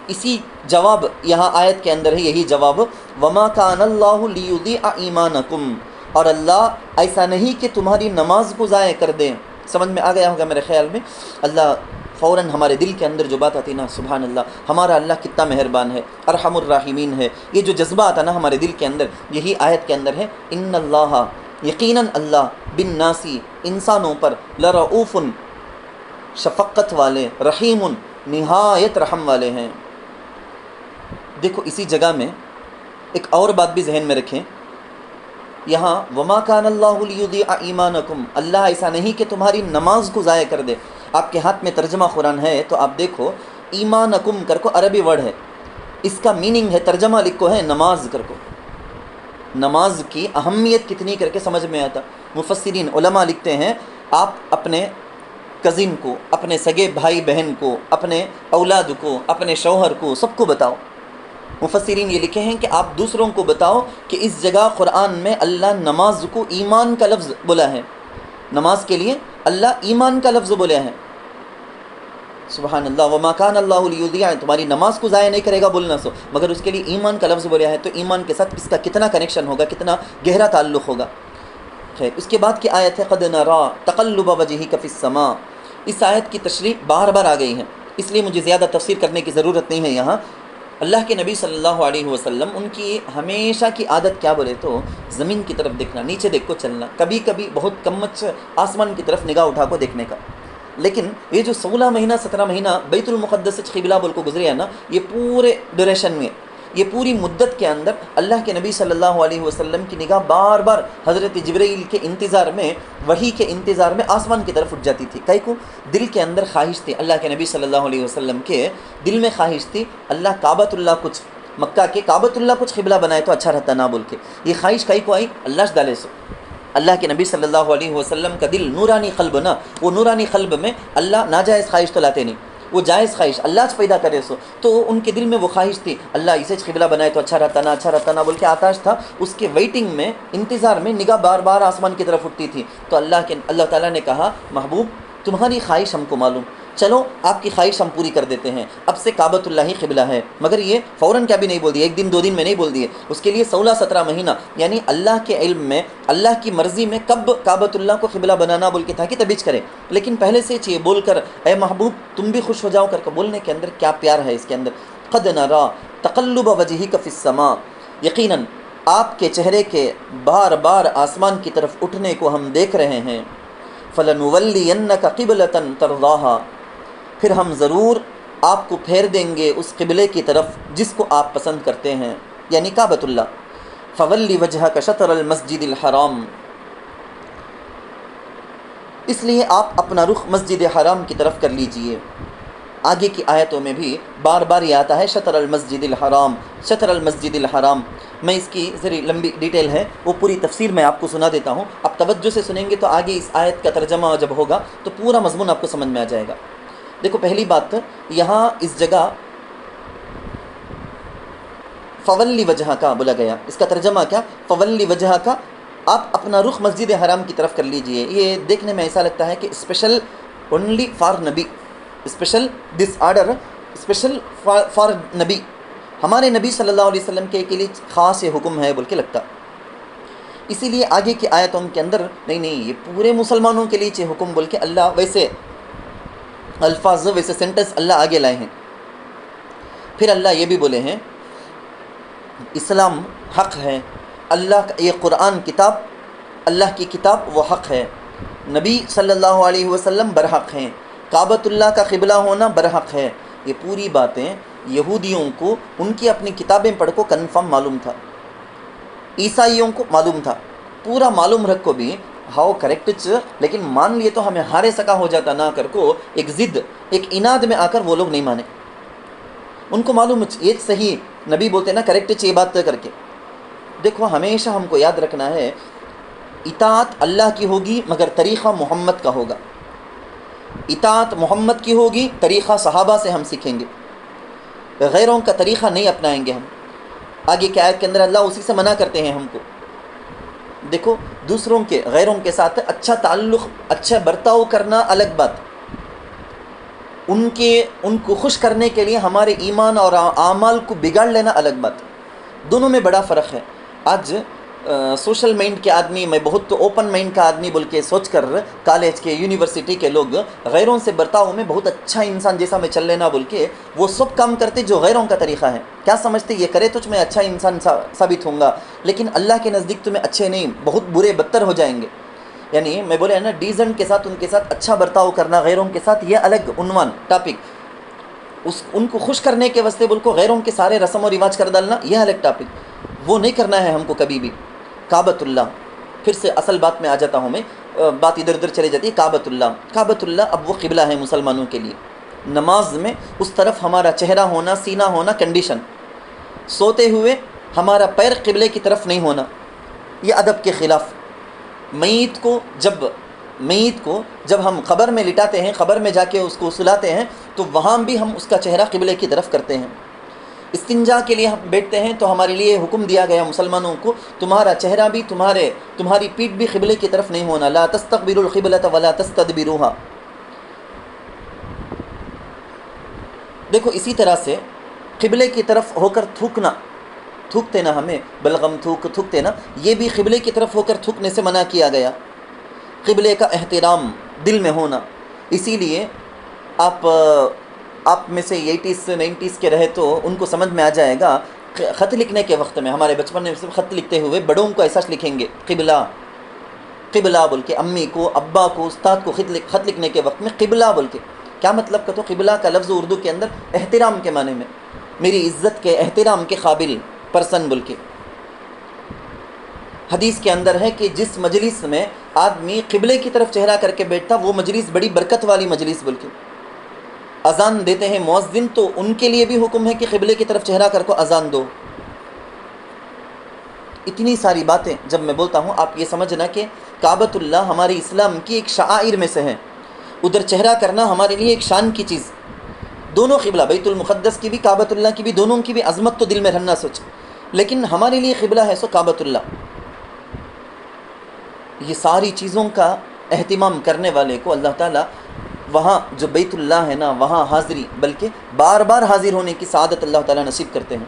اسی جواب یہاں آیت کے اندر ہے، یہی جواب، وَمَا كَانَ اللَّهُ لِيُضِيعَ إِيمَانَكُمْ، اور اللہ ایسا نہیں کہ تمہاری نماز کو ضائع کر دیں۔ سمجھ میں آ گیا ہوگا میرے خیال میں، اللہ فوراً ہمارے دل کے اندر جو بات آتی نا، سبحان اللہ، ہمارا اللہ کتنا مہربان ہے، ارحم الراحمین ہے، یہ جو جذبہ آتا نا ہمارے دل کے اندر، یہی آیت کے اندر ہے، ان اللہ، یقیناً اللہ، بالناسی، انسانوں پر، لرؤوف، شفقت والے، رحیم نہایت رحم والے ہیں۔ دیکھو اسی جگہ میں ایک اور بات بھی ذہن میں رکھیں، یہاں وما کان اللہ لیضیع ایمانکم، اللہ ایسا نہیں کہ تمہاری نماز کو ضائع کر دے۔ آپ کے ہاتھ میں ترجمہ قرآن ہے تو آپ دیکھو ایمانکم کر کو عربی ورڈ ہے، اس کا میننگ ہے، ترجمہ لکھو ہے نماز کر کو۔ نماز کی اہمیت کتنی کر کے سمجھ میں آتا۔ مفسرین علماء لکھتے ہیں آپ اپنے کزن کو، اپنے سگے بھائی بہن کو، اپنے اولاد کو، اپنے شوہر کو، سب کو بتاؤ۔ مفسرین یہ لکھے ہیں کہ آپ دوسروں کو بتاؤ کہ اس جگہ قرآن میں اللہ نماز کو ایمان کا لفظ بولا ہے، نماز کے لیے اللہ ایمان کا لفظ بولا ہے۔ سبحان اللہ، وما کان اللہ لیضیع، تمہاری نماز کو ضائع نہیں کرے گا بولنا سو، مگر اس کے لیے ایمان کا لفظ بولیا ہے، تو ایمان کے ساتھ اس کا کتنا کنیکشن ہوگا، کتنا گہرا تعلق ہوگا۔ خیر، اس کے بعد کی آیت ہے قد نرا تقلب وجہک فی السماء۔ اس آیت کی تشریح بار بار آ گئی ہے، اس لیے مجھے زیادہ تفسیر کرنے کی ضرورت نہیں ہے یہاں۔ اللہ کے نبی صلی اللہ علیہ وسلم ان کی ہمیشہ کی عادت کیا بولے تو زمین کی طرف دیکھنا، نیچے دیکھ کو چلنا، کبھی کبھی بہت کم آسمان کی طرف نگاہ اٹھا کو دیکھنے کا۔ لیکن یہ جو 16 مہینہ 17 مہینہ بیت المقدس قبلہ بول کو گزرے ہیں نا، یہ پورے ڈیوریشن میں، یہ پوری مدت کے اندر اللہ کے نبی صلی اللہ علیہ وسلم کی نگاہ بار بار حضرت جبرائیل کے انتظار میں، وحی کے انتظار میں آسمان کی طرف اٹھ جاتی تھی۔ کئی کو دل کے اندر خواہش تھی، اللہ کے نبی صلی اللہ علیہ وسلم کے دل میں خواہش تھی اللہ کعبۃ اللہ کچھ، مکہ کے کعبۃ اللہ کچھ قبلہ بنائے تو اچھا رہتا نہ بول کے، یہ خواہش کئی کو آئی اللہ ڈالے سو۔ اللہ کے نبی صلی اللہ علیہ وسلم کا دل نورانی قلب نا، وہ نورانی قلب میں اللہ ناجائز خواہش تو لاتے نہیں، وہ جائز خواہش اللہ پیدا کرے سو، تو ان کے دل میں وہ خواہش تھی اللہ اسے قبلہ بنائے تو اچھا رہتا نا، اچھا رہتا نا بول کے آتاش تھا، اس کے ویٹنگ میں، انتظار میں نگاہ بار بار آسمان کی طرف اٹھتی تھی۔ تو اللہ تعالیٰ نے کہا محبوب تمہاری خواہش ہم کو معلوم، چلو آپ کی خواہش ہم پوری کر دیتے ہیں، اب سے کعبۃ اللہ ہی قبلہ ہے۔ مگر یہ فوراً کیا بھی نہیں بول دیے، ایک دن دو دن میں نہیں بول دیے، اس کے لیے 16-17 مہینہ، یعنی اللہ کے علم میں، اللہ کی مرضی میں کب کعبۃ اللہ کو قبلہ بنانا بول کے تھا کہ تبیج کرے، لیکن پہلے سے یہ بول کر اے محبوب تم بھی خوش ہو جاؤ کر کے بولنے کے اندر کیا پیار ہے اس کے اندر۔ قد نرا تقلب وجہک فی السماء، یقیناً آپ کے چہرے کے بار بار آسمان کی طرف اٹھنے کو ہم دیکھ رہے ہیں۔ فلنولینک قبلۃ ترضاھا، پھر ہم ضرور آپ کو پھیر دیں گے اس قبلے کی طرف جس کو آپ پسند کرتے ہیں، یعنی کعبۃ اللہ۔ فولی وجہک شطر المسجد الحرام، اس لیے آپ اپنا رخ مسجد حرام کی طرف کر لیجئے۔ آگے کی آیتوں میں بھی بار بار یہ آتا ہے شطر المسجد الحرام، شطر المسجد الحرام۔ میں اس کی ذری لمبی ڈیٹیل ہے، وہ پوری تفسیر میں آپ کو سنا دیتا ہوں، آپ توجہ سے سنیں گے تو آگے اس آیت کا ترجمہ جب ہوگا تو پورا مضمون آپ کو سمجھ میں آ جائے گا۔ دیکھو پہلی بات، یہاں اس جگہ فولی وجہ کا بولا گیا، اس کا ترجمہ کیا؟ فولی وجہ کا، آپ اپنا رخ مسجد حرام کی طرف کر لیجئے۔ یہ دیکھنے میں ایسا لگتا ہے کہ اسپیشل اونلی فار نبی، special this order special for نبی، ہمارے نبی صلی اللہ علیہ وسلم کے لیے خاص یہ حکم ہے بول کے لگتا۔ اسی لیے آگے کی آیتوں کے اندر نہیں یہ پورے مسلمانوں کے لیے یہ حکم بول کے اللہ ویسے الفاظ، ویسے سینٹنس اللہ آگے لائے ہیں۔ پھر اللہ یہ بھی بولے ہیں اسلام حق ہے، اللہ کا یہ قرآن کتاب، اللہ کی کتاب وہ حق ہے، نبی صلی اللہ علیہ وسلم برحق ہیں، کعبۃ اللہ کا قبلہ ہونا برحق ہے۔ یہ پوری باتیں یہودیوں کو ان کی اپنی کتابیں پڑھ کو کنفرم معلوم تھا، عیسائیوں کو معلوم تھا، پورا معلوم رکھ کو بھی ہاؤ کریکٹ، لیکن مان لیے تو ہمیں ہارے سکا ہو جاتا نہ کر کو ایک ضد، ایک اناد میں آ کر وہ لوگ نہیں مانے، ان کو معلوم یہ صحیح نبی بولتے نا کریکٹ یہ بات کر کے۔ دیکھو ہمیشہ ہم کو یاد رکھنا ہے اطاعت اللہ کی ہوگی مگر طریقہ محمد کا ہوگا، اطاعت محمد کی ہوگی، طریقہ صحابہ سے ہم سیکھیں گے، غیروں کا طریقہ نہیں اپنائیں گے ہم۔ آگے کی آیت کے اندر اللہ اسی سے منع کرتے ہیں ہم کو۔ دیکھو دوسروں کے، غیروں کے ساتھ اچھا تعلق، اچھا برتاؤ کرنا الگ بات، ان کو خوش کرنے کے لیے ہمارے ایمان اور اعمال کو بگاڑ لینا الگ بات، دونوں میں بڑا فرق ہے۔ آج سوشل مائنڈ کے آدمی، میں بہت اوپن مائنڈ کا آدمی بول کے سوچ کر کالج کے، یونیورسٹی کے لوگ غیروں سے برتاؤ میں بہت اچھا انسان جیسا میں چل لینا بول کے وہ سب کام کرتے جو غیروں کا طریقہ ہے، کیا سمجھتے یہ کرے تو میں اچھا انسان ثابت ہوں گا، لیکن اللہ کے نزدیک تمہیں اچھے نہیں، بہت برے بدتر ہو جائیں گے۔ یعنی میں بولے نا ڈیزنٹ کے ساتھ ان کے ساتھ اچھا برتاؤ کرنا غیروں کے ساتھ، یہ الگ عنوان ٹاپک. ان کو خوش کرنے کے واسطے بول کو غیروں کے سارے رسم و رواج کر ڈالنا، یہ الگ ٹاپک. وہ نہیں کرنا ہے ہم کو کبھی بھی. کعبۃ اللہ، پھر سے اصل بات میں آ جاتا ہوں میں، بات ادھر ادھر چلی جاتی ہے. کعبۃ اللہ اب وہ قبلہ ہے مسلمانوں کے لیے. نماز میں اس طرف ہمارا چہرہ ہونا، سینہ ہونا کنڈیشن. سوتے ہوئے ہمارا پیر قبلے کی طرف نہیں ہونا، یہ ادب کے خلاف. میت کو جب ہم قبر میں لٹاتے ہیں، قبر میں جا کے اس کو سلاتے ہیں، تو وہاں بھی ہم اس کا چہرہ قبلے کی طرف کرتے ہیں. استنجا کے لیے ہم بیٹھتے ہیں تو ہمارے لیے حکم دیا گیا مسلمانوں کو، تمہارا چہرہ بھی تمہاری پیٹھ بھی قبلے کی طرف نہیں ہونا. لا تستقبلوا القبلۃ ولا تستدبروها. دیکھو اسی طرح سے قبلے کی طرف ہو کر تھوکتے نا، ہمیں بلغم تھوکتے نا، یہ بھی قبلے کی طرف ہو کر تھوکنے سے منع کیا گیا. قبلے کا احترام دل میں ہونا. اسی لیے آپ میں سے 80s 90s کے رہے تو ان کو سمجھ میں آ جائے گا. خط لکھنے کے وقت میں ہمارے بچپن میں خط لکھتے ہوئے بڑوں کو ایسا لکھیں گے قبلہ بول کے، امی کو، ابا کو، استاد کو خط لکھنے کے وقت میں قبلہ بول کے. کیا مطلب کا؟ تو قبلہ کا لفظ اردو کے اندر احترام کے معنی میں، میری عزت کے، احترام کے قابل پرسن بول کے. حدیث کے اندر ہے کہ جس مجلس میں آدمی قبلے کی طرف چہرہ کر کے بیٹھتا وہ مجلس بڑی برکت والی مجلس بول کے. اذان دیتے ہیں مؤذن تو ان کے لیے بھی حکم ہے کہ قبلے کی طرف چہرہ کر کو اذان دو. اتنی ساری باتیں جب میں بولتا ہوں آپ یہ سمجھنا کہ کعبۃ اللہ ہمارے اسلام کی ایک شعائر میں سے ہے. ادھر چہرہ کرنا ہمارے لیے ایک شان کی چیز. دونوں قبلہ، بیت المقدس کی بھی کعبۃ اللہ کی بھی، دونوں کی بھی عظمت تو دل میں رہنا سوچ، لیکن ہمارے لیے قبلہ ہے سو کعبۃ اللہ. یہ ساری چیزوں کا اہتمام کرنے والے کو اللہ تعالیٰ وہاں جو بیت اللہ ہے نا وہاں حاضری، بلکہ بار بار حاضر ہونے کی سعادت اللہ تعالیٰ نصیب کرتے ہیں.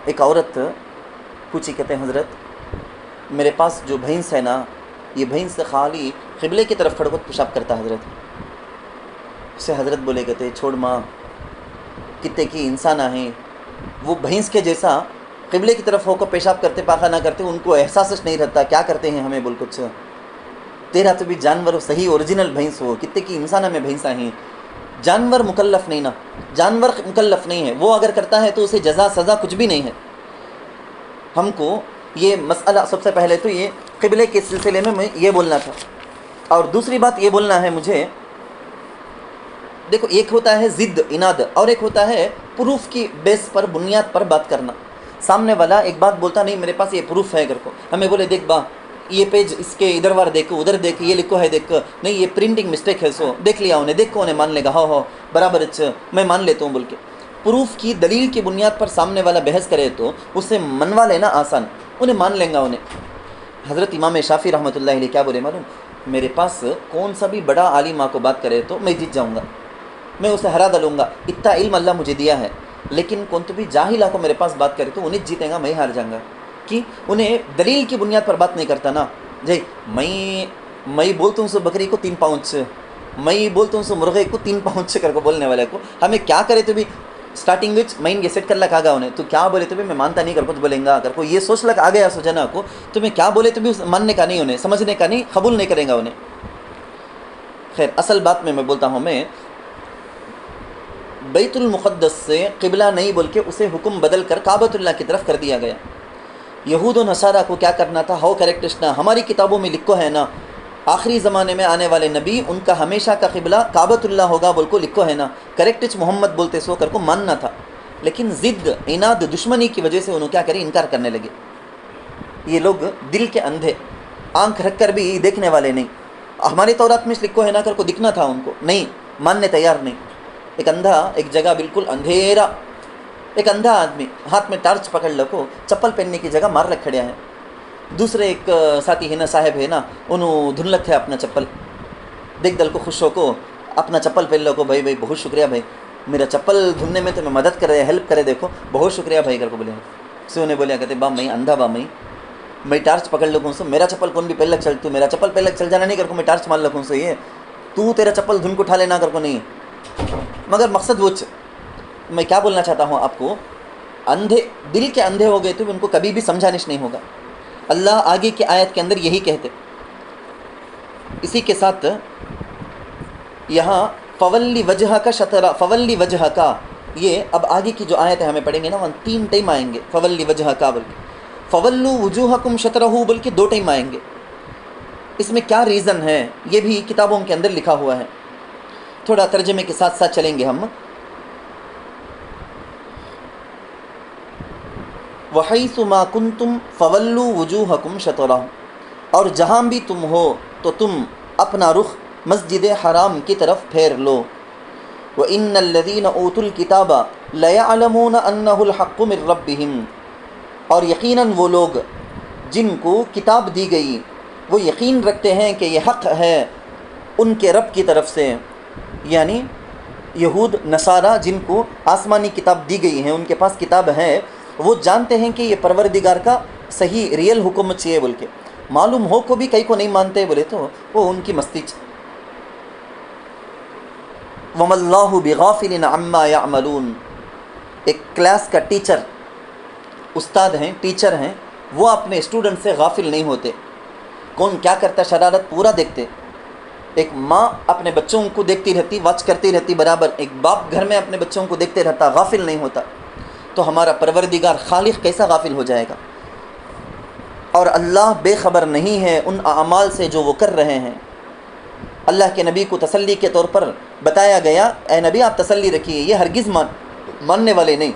ایک عورت پوچھی، کہتے ہیں حضرت میرے پاس جو بھینس ہے نا، یہ بھینس خالی قبلے کی طرف کھڑ کر پیشاب کرتا حضرت. اسے حضرت بولے، کہتے چھوڑ ماں، کتے کی انسان ہیں، وہ بھینس کے جیسا قبلے کی طرف ہو کر پیشاب کرتے پاخانہ کرتے، ان کو احساس نہیں رہتا کیا کرتے ہیں ہمیں بول کچھ. تیرا تو بھی جانور ہو، صحیح اوریجنل بھینس ہو، کتے کی انسان میں بھینساں ہیں. جانور مکلف نہیں نا، جانور مکلف نہیں ہے، وہ اگر کرتا ہے تو اسے جزا سزا کچھ بھی نہیں ہے. ہم کو یہ مسئلہ سب سے پہلے تو یہ قبلے کے سلسلے میں یہ بولنا تھا. اور دوسری بات یہ بولنا ہے مجھے، دیکھو ایک ہوتا ہے ضد اناد، اور ایک ہوتا ہے پروف کی بیس پر، بنیاد پر بات کرنا. سامنے والا ایک بات بولتا، نہیں میرے پاس یہ پروف ہے کر کو، ہمیں بولے دیکھ با یہ پیج اس کے ادھر وار دیکھو، ادھر دیکھ، یہ لکھو ہے دیکھ، نہیں یہ پرنٹنگ مسٹیک ہے سو دیکھ لیا انہیں، دیکھو انہیں مان لے گا، ہو برابر اچھا میں مان لیتا ہوں بول کے. پروف کی دلیل کی بنیاد پر سامنے والا بحث کرے تو اسے منوا لینا آسان، انہیں مان لیں گا انہیں. حضرت امام شافعی رحمۃ اللہ علیہ کیا بولے معلوم؟ میرے پاس کون سا بھی بڑا عالم آ کو بات کرے تو میں جیت جاؤں گا، میں اسے ہرا ڈالوں گا، اتنا علم اللہ مجھے دیا ہے. لیکن کون تو بھی جاہل آ کو میرے پاس بات کرے تو انہیں جیتیں گا، میں ہار جاؤں گا. کہ انہیں دلیل کی بنیاد پر بات نہیں کرتا نا. جی میں بولتا ہوں سو بکری کو 3 پاؤنڈ، میں بولتا ہوں سو مرغے کو 3 پاؤنڈ کر کو بولنے والے کو ہمیں کیا کرے تو بھی اسٹارٹنگ وچ مائنڈ یہ سیٹ کر لکھا گا انہیں، تو کیا بولے تو بھی میں مانتا نہیں کر کو تو بولیں گا، اگر کوئی یہ سوچ لگ آ گیا سو جنا کو تو میں کیا بولے تو بھی ماننے کا نہیں، انہیں سمجھنے کا نہیں، قبول نہیں کریں گا انہیں. خیر اصل بات میں بولتا ہوں میں بیت المقدس سے قبلہ نہیں بول کے اسے حکم بدل کر کعبۃ اللہ کی طرف کر دیا گیا. یہود و نصارہ کو کیا کرنا تھا؟ ہو کریکٹشنا ہماری کتابوں میں لکھو ہے نا، آخری زمانے میں آنے والے نبی ان کا ہمیشہ کا قبلہ کعبۃ اللہ ہوگا بول کو لکھو ہے نا، کریکٹچ محمد بولتے سو کر کو ماننا تھا. لیکن ضد اناد دشمنی کی وجہ سے انہوں کیا کرے، انکار کرنے لگے. یہ لوگ دل کے اندھے، آنکھ رکھ کر بھی دیکھنے والے نہیں. ہمارے تورات میں لکھو ہے نا کر کو دکھنا تھا ان کو، نہیں ماننے تیار نہیں. ایک اندھا ایک جگہ بالکل اندھیرا، ایک اندھا آدمی ہاتھ میں ٹارچ پکڑ لکو، چپل پہننے کی جگہ مار رکھ کھڑیا ہے. دوسرے ایک ساتھی ہے نا صاحب ہے نا، انہوں دھن لکھ ہے اپنا چپل، دیکھ دل کو خوش ہو کو اپنا چپل پہن لو کو، بھائی بہت شکریہ بھائی، میرا چپل دھننے میں تو میں مدد کرے، ہیلپ کرے، دیکھو بہت شکریہ بھائی کر کو بولے. سے انہیں بولیا کہتے با میں اندھا با میں ٹارچ پکڑ لکھوں سو، میرا چپل کون بھی پہلے چل، تو میرا چپل پہلے چل جانا نہیں کر کو میں ٹارچ مار لکھوں سو، یہ تو تیرا چپل دھن کو اٹھا لینا کر کو نہیں. مگر مقصد وہ میں کیا بولنا چاہتا ہوں آپ کو، اندھے دل کے اندھے ہو گئے تو ان کو کبھی بھی سمجھانش نہیں ہوگا. اللہ آگے کی آیت کے اندر یہی کہتے اسی کے ساتھ یہاں فولی وجہ کا شطرہ، فولی وجہ کا، یہ اب آگے کی جو آیت ہے ہمیں پڑھیں گے نا، وہاں 3 ٹائم آئیں گے فولی وجہ کا بول کے، فولو وجوہکم شطرہ بول کے 2 ٹائم آئیں گے۔ اس میں کیا ریزن ہے یہ بھی کتابوں کے اندر لکھا ہوا ہے، تھوڑا ترجمے کے ساتھ ساتھ چلیں گے ہم۔ وَحَيْثُ مَا كُنْتُمْ فَوَلُّوا وُجُوهَكُمْ شَطْرَهُ، اور جہاں بھی تم ہو تو تم اپنا رخ مسجد حرام کی طرف پھیر لو۔ وَإِنَّ الَّذِينَ أُوتُوا الْكِتَابَ لَيَعْلَمُونَ أَنَّهُ الْحَقُّ مِنْ رَبِّهِمْ، اور یقیناً وہ لوگ جن کو کتاب دی گئی وہ یقین رکھتے ہیں کہ یہ حق ہے ان کے رب کی طرف سے، یعنی یہود نصارہ جن کو آسمانی کتاب دی گئی ہیں، ان کے پاس کتاب ہے، وہ جانتے ہیں کہ یہ پروردگار کا صحیح ریئل حکم چاہیے بول کے، معلوم ہو کو بھی کئی کو نہیں مانتے بولے تو وہ ان کی مستی وَمَا اللَّهُ بِغَافِلٍ عَمَّا يَعْمَلُونَ۔ ایک کلاس کا ٹیچر، استاد ہیں، ٹیچر ہیں، وہ اپنے اسٹوڈنٹ سے غافل نہیں ہوتے، کون کیا کرتا شرارت پورا دیکھتے۔ ایک ماں اپنے بچوں کو دیکھتی رہتی، واچ کرتی رہتی برابر، ایک باپ گھر میں اپنے بچوں کو دیکھتے رہتا، غافل نہیں ہوتا، تو ہمارا پروردگار خالق کیسا غافل ہو جائے گا؟ اور اللہ بے خبر نہیں ہے ان اعمال سے جو وہ کر رہے ہیں۔ اللہ کے نبی کو تسلی کے طور پر بتایا گیا، اے نبی آپ تسلی رکھیے، یہ ہرگز ماننے والے نہیں،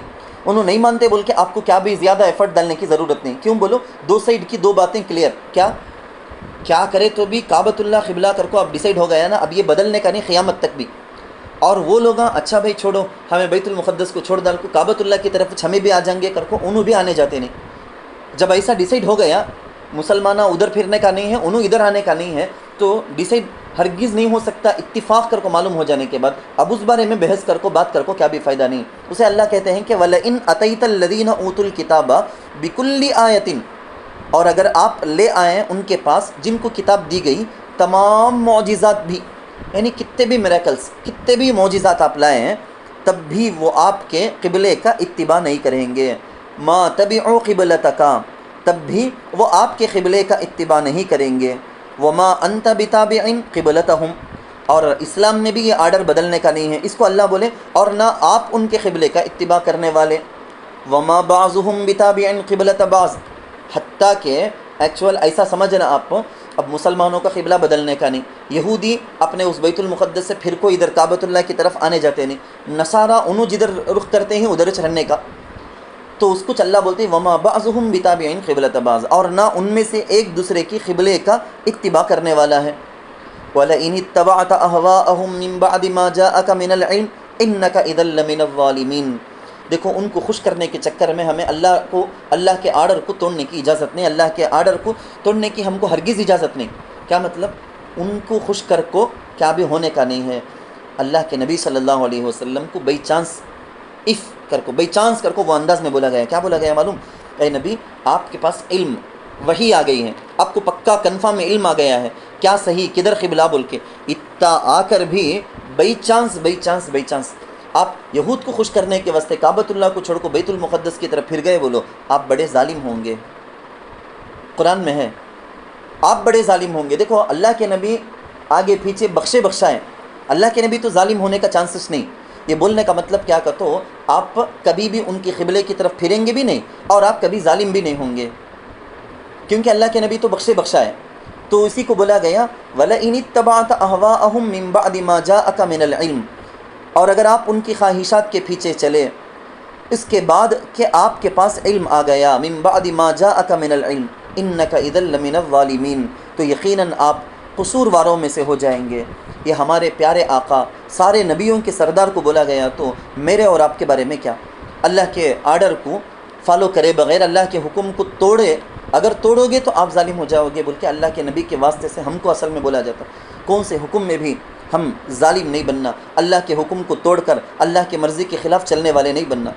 انہوں نہیں مانتے بول کے آپ کو کیا بھی زیادہ ایفرٹ ڈالنے کی ضرورت نہیں۔ کیوں بولو؟ 2 سائیڈ کی 2 باتیں کلیئر، کیا کرے تو بھی کعبۃ اللہ قبلہ کر کو اب ڈیسائیڈ ہو گیا نا، اب یہ بدلنے کا نہیں قیامت تک بھی۔ اور وہ لوگ اچھا بھائی چھوڑو، ہمیں بیت المقدس کو چھوڑ ڈال کو کعبۃ اللہ کی طرف ہمیں بھی آ جائیں گے کر کو، انہوں بھی آنے جاتے نہیں۔ جب ایسا ڈیسائیڈ ہو گیا مسلمانہ ادھر پھرنے کا نہیں ہے، انہوں ادھر آنے کا نہیں ہے، تو ڈیسائیڈ ہرگز نہیں ہو سکتا اتفاق کر کو معلوم ہو جانے کے بعد، اب اس بارے میں بحث کر کو بات کر کو کیا بھی فائدہ نہیں۔ اسے اللہ کہتے ہیں کہ وَلَئِنْ أَتَيْتَ الَّذِينَ أُوتُوا الْكِتَابَ بِكُلِّ آیَةٍ، اور اگر آپ لے آئیں ان کے پاس جن کو کتاب دی گئی تمام معجزات بھی، یعنی کتنے بھی میریکلز، کتنے بھی معجزات آپ لائے ہیں، تب بھی وہ آپ کے قبلے کا اتباع نہیں کریں گے۔ مَا تَبِعُوا قِبْلَتَكَ، تب بھی وہ آپ کے قبلے کا اتباع نہیں کریں گے۔ وَمَا أَنْتَ بِتَابِعٍ قِبْلَتَهُمْ، اور اسلام میں بھی یہ آرڈر بدلنے کا نہیں ہے، اس کو اللہ بولے، اور نہ آپ ان کے قبلے کا اتباع کرنے والے۔ وَمَا بَعْضُهُمْ بِتَابِعٍ قِبْلَةَ بَعْضٍ، حتیٰ کہ ایکچول ایسا سمجھنا آپ اب مسلمانوں کا قبلہ بدلنے کا نہیں، یہودی اپنے اس بیت المقدس سے پھر کو ادھر کعبۃ اللہ کی طرف آنے جاتے نہیں، نصارہ انہوں جدھر رخ کرتے ہیں ادھر چڑھنے کا، تو اس کچھ اللہ بولتے ہیں وَمَا بَعْضُهُمْ بِتَابِعٍ قِبْلَةَ بَعْضٍ، اور نہ ان میں سے ایک دوسرے کی قبلے کا اتباع کرنے والا ہے۔ وَلَئِنِ اتَّبَعْتَ أَهْوَاءَهُمْ مِنْ بَعْدِ مَا جَاءَكَ مِنَ الْعِلْمِ إِنَّكَ إِذًا لَّمِنَ الظَّالِمِينَ۔ دیکھو ان کو خوش کرنے کے چکر میں ہمیں اللہ کے آرڈر کو توڑنے کی اجازت نہیں، اللہ کے آرڈر کو توڑنے کی ہم کو ہرگز اجازت نہیں۔ کیا مطلب؟ ان کو خوش کر کو کیا بھی ہونے کا نہیں ہے۔ اللہ کے نبی صلی اللہ علیہ وسلم کو بائی چانس بائی چانس کر کو وہ انداز میں بولا گیا، کیا بولا گیا معلوم؟ اے نبی آپ کے پاس علم وحی آ گئی ہے، آپ کو پکا کنفرم علم آ گیا ہے، کیا صحیح کدھر قبلہ بول کے، اتنا آ کر بھی بائی چانس آپ یہود کو خوش کرنے کے واسطے کعبۃ اللہ کو چھوڑ کو بیت المقدس کی طرف پھر گئے، بولو آپ بڑے ظالم ہوں گے۔ قرآن میں ہے آپ بڑے ظالم ہوں گے۔ دیکھو اللہ کے نبی آگے پیچھے بخشا ہے، اللہ کے نبی تو ظالم ہونے کا چانسز نہیں۔ یہ بولنے کا مطلب کیا کہتے ہو، آپ کبھی بھی ان کی قبلے کی طرف پھریں گے بھی نہیں، اور آپ کبھی ظالم بھی نہیں ہوں گے، کیونکہ اللہ کے نبی تو بخشا ہے۔ تو اسی کو بولا گیا وَلَئِنِ اتَّبَعْتَ أَهْوَاءَهُمْ مِنْ بَعْدِ مَا جَاءَكَ مِنَ الْعِلْمِ، اور اگر آپ ان کی خواہشات کے پیچھے چلے اس کے بعد کہ آپ کے پاس علم آ گیا، مِنْ بَعْدِ مَا جَاءَكَ مِنَ الْعِلْمِ إِنَّكَ إِذًا لَّمِنَ الظَّالِمِينَ، تو یقیناً آپ قصورواروں میں سے ہو جائیں گے۔ یہ ہمارے پیارے آقا سارے نبیوں کے سردار کو بولا گیا، تو میرے اور آپ کے بارے میں کیا؟ اللہ کے آرڈر کو فالو کرے بغیر، اللہ کے حکم کو توڑے، اگر توڑو گے تو آپ ظالم ہو جاؤ گے بول کے اللہ کے نبی کے واسطے سے ہم کو اصل میں بولا جاتا۔ کون سے حکم میں بھی ہم ظالم نہیں بننا، اللہ کے حکم کو توڑ کر اللہ کی مرضی کے خلاف چلنے والے نہیں بننا۔